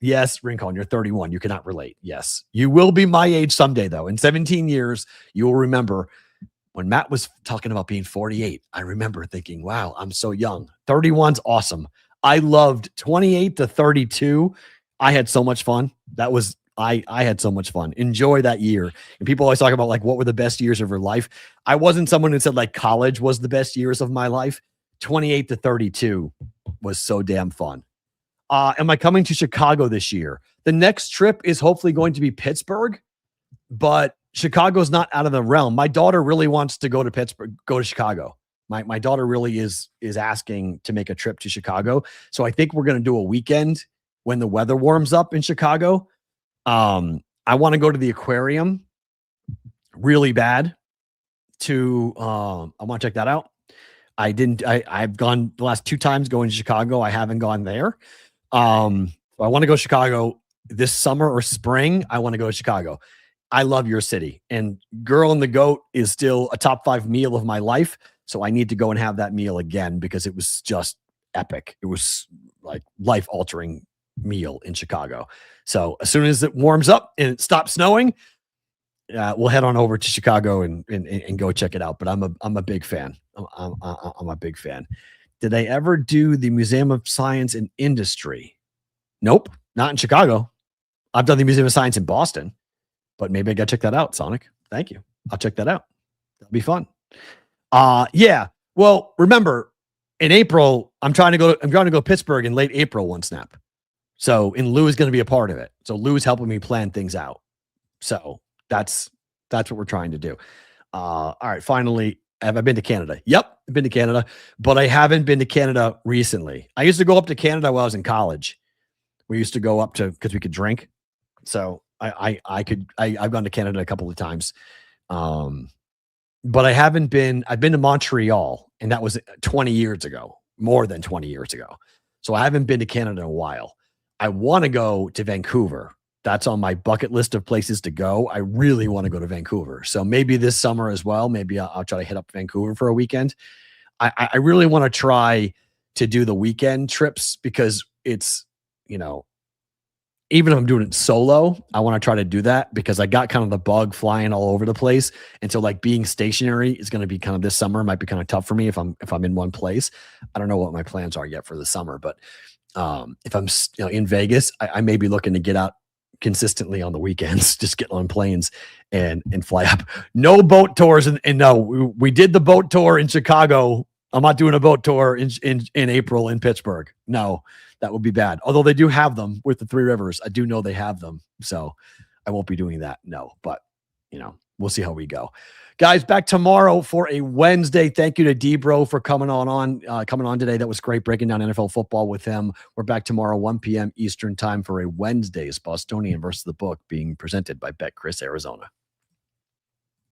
yes, Rincon, you're 31. You cannot relate. Yes. You will be my age someday, though. In 17 years, you will remember when Matt was talking about being 48. I remember thinking, wow, I'm so young. 31's awesome. I loved 28 to 32. I had so much fun. I had so much fun. Enjoy that year. And people always talk about, like, what were the best years of your life? I wasn't someone who said, like, college was the best years of my life. 28 to 32 was so damn fun. Am I coming to Chicago this year? The next trip is hopefully going to be Pittsburgh, but Chicago's not out of the realm. My daughter really wants to go to Pittsburgh, go to Chicago. My daughter really is asking to make a trip to Chicago. So I think we're going to do a weekend when the weather warms up in Chicago. I want to go to the aquarium really bad I want to check that out. I've gone the last 2 times going to Chicago. I haven't gone there. I want to go to Chicago this summer or spring. I want to go to Chicago. I love your city, and Girl and the Goat is still a top 5 meal of my life. So I need to go and have that meal again because it was just epic. It was like life-altering meal in Chicago. So as soon as it warms up and it stops snowing, we'll head on over to Chicago and go check it out. But I'm a big fan. I'm a big fan. Did I ever do the Museum of Science and Industry? Nope, not in Chicago. I've done the Museum of Science in Boston, but maybe I got to check that out, Sonic. Thank you. I'll check that out. That'll be fun. Yeah. Well, remember, in April, I'm trying to go to Pittsburgh in late April, one snap. So, and Lou is going to be a part of it. So Lou is helping me plan things out. So that's what we're trying to do. All right. Finally, have I been to Canada? Yep. I've been to Canada, but I haven't been to Canada recently. I used to go up to Canada while I was in college. We used to go up because we could drink. So I've gone to Canada a couple of times. But I've been to Montreal, and that was 20 years ago, more than 20 years ago. So I haven't been to Canada in a while. I want to go to Vancouver. That's on my bucket list of places to go. I really want to go to Vancouver. So maybe this summer as well. Maybe I'll try to hit up Vancouver for a weekend. I really want to try to do the weekend trips because it's, even if I'm doing it solo, I want to try to do that because I got kind of the bug flying all over the place. And so, like, being stationary is going to be kind of this summer might be kind of tough for me if I'm in one place. I don't know what my plans are yet for the summer, but if I'm in Vegas, I may be looking to get out consistently on the weekends, just get on planes and fly up. No boat tours. And no, we did the boat tour in Chicago. I'm not doing a boat tour in April in Pittsburgh. No. That would be bad. Although they do have them with the Three Rivers. I do know they have them. So I won't be doing that. No, but we'll see how we go. Guys, back tomorrow for a Wednesday. Thank you to DBro for coming on today. That was great breaking down NFL football with him. We're back tomorrow, 1 p.m. Eastern time for a Wednesday's Bostonian versus the Book being presented by BetCris Arizona.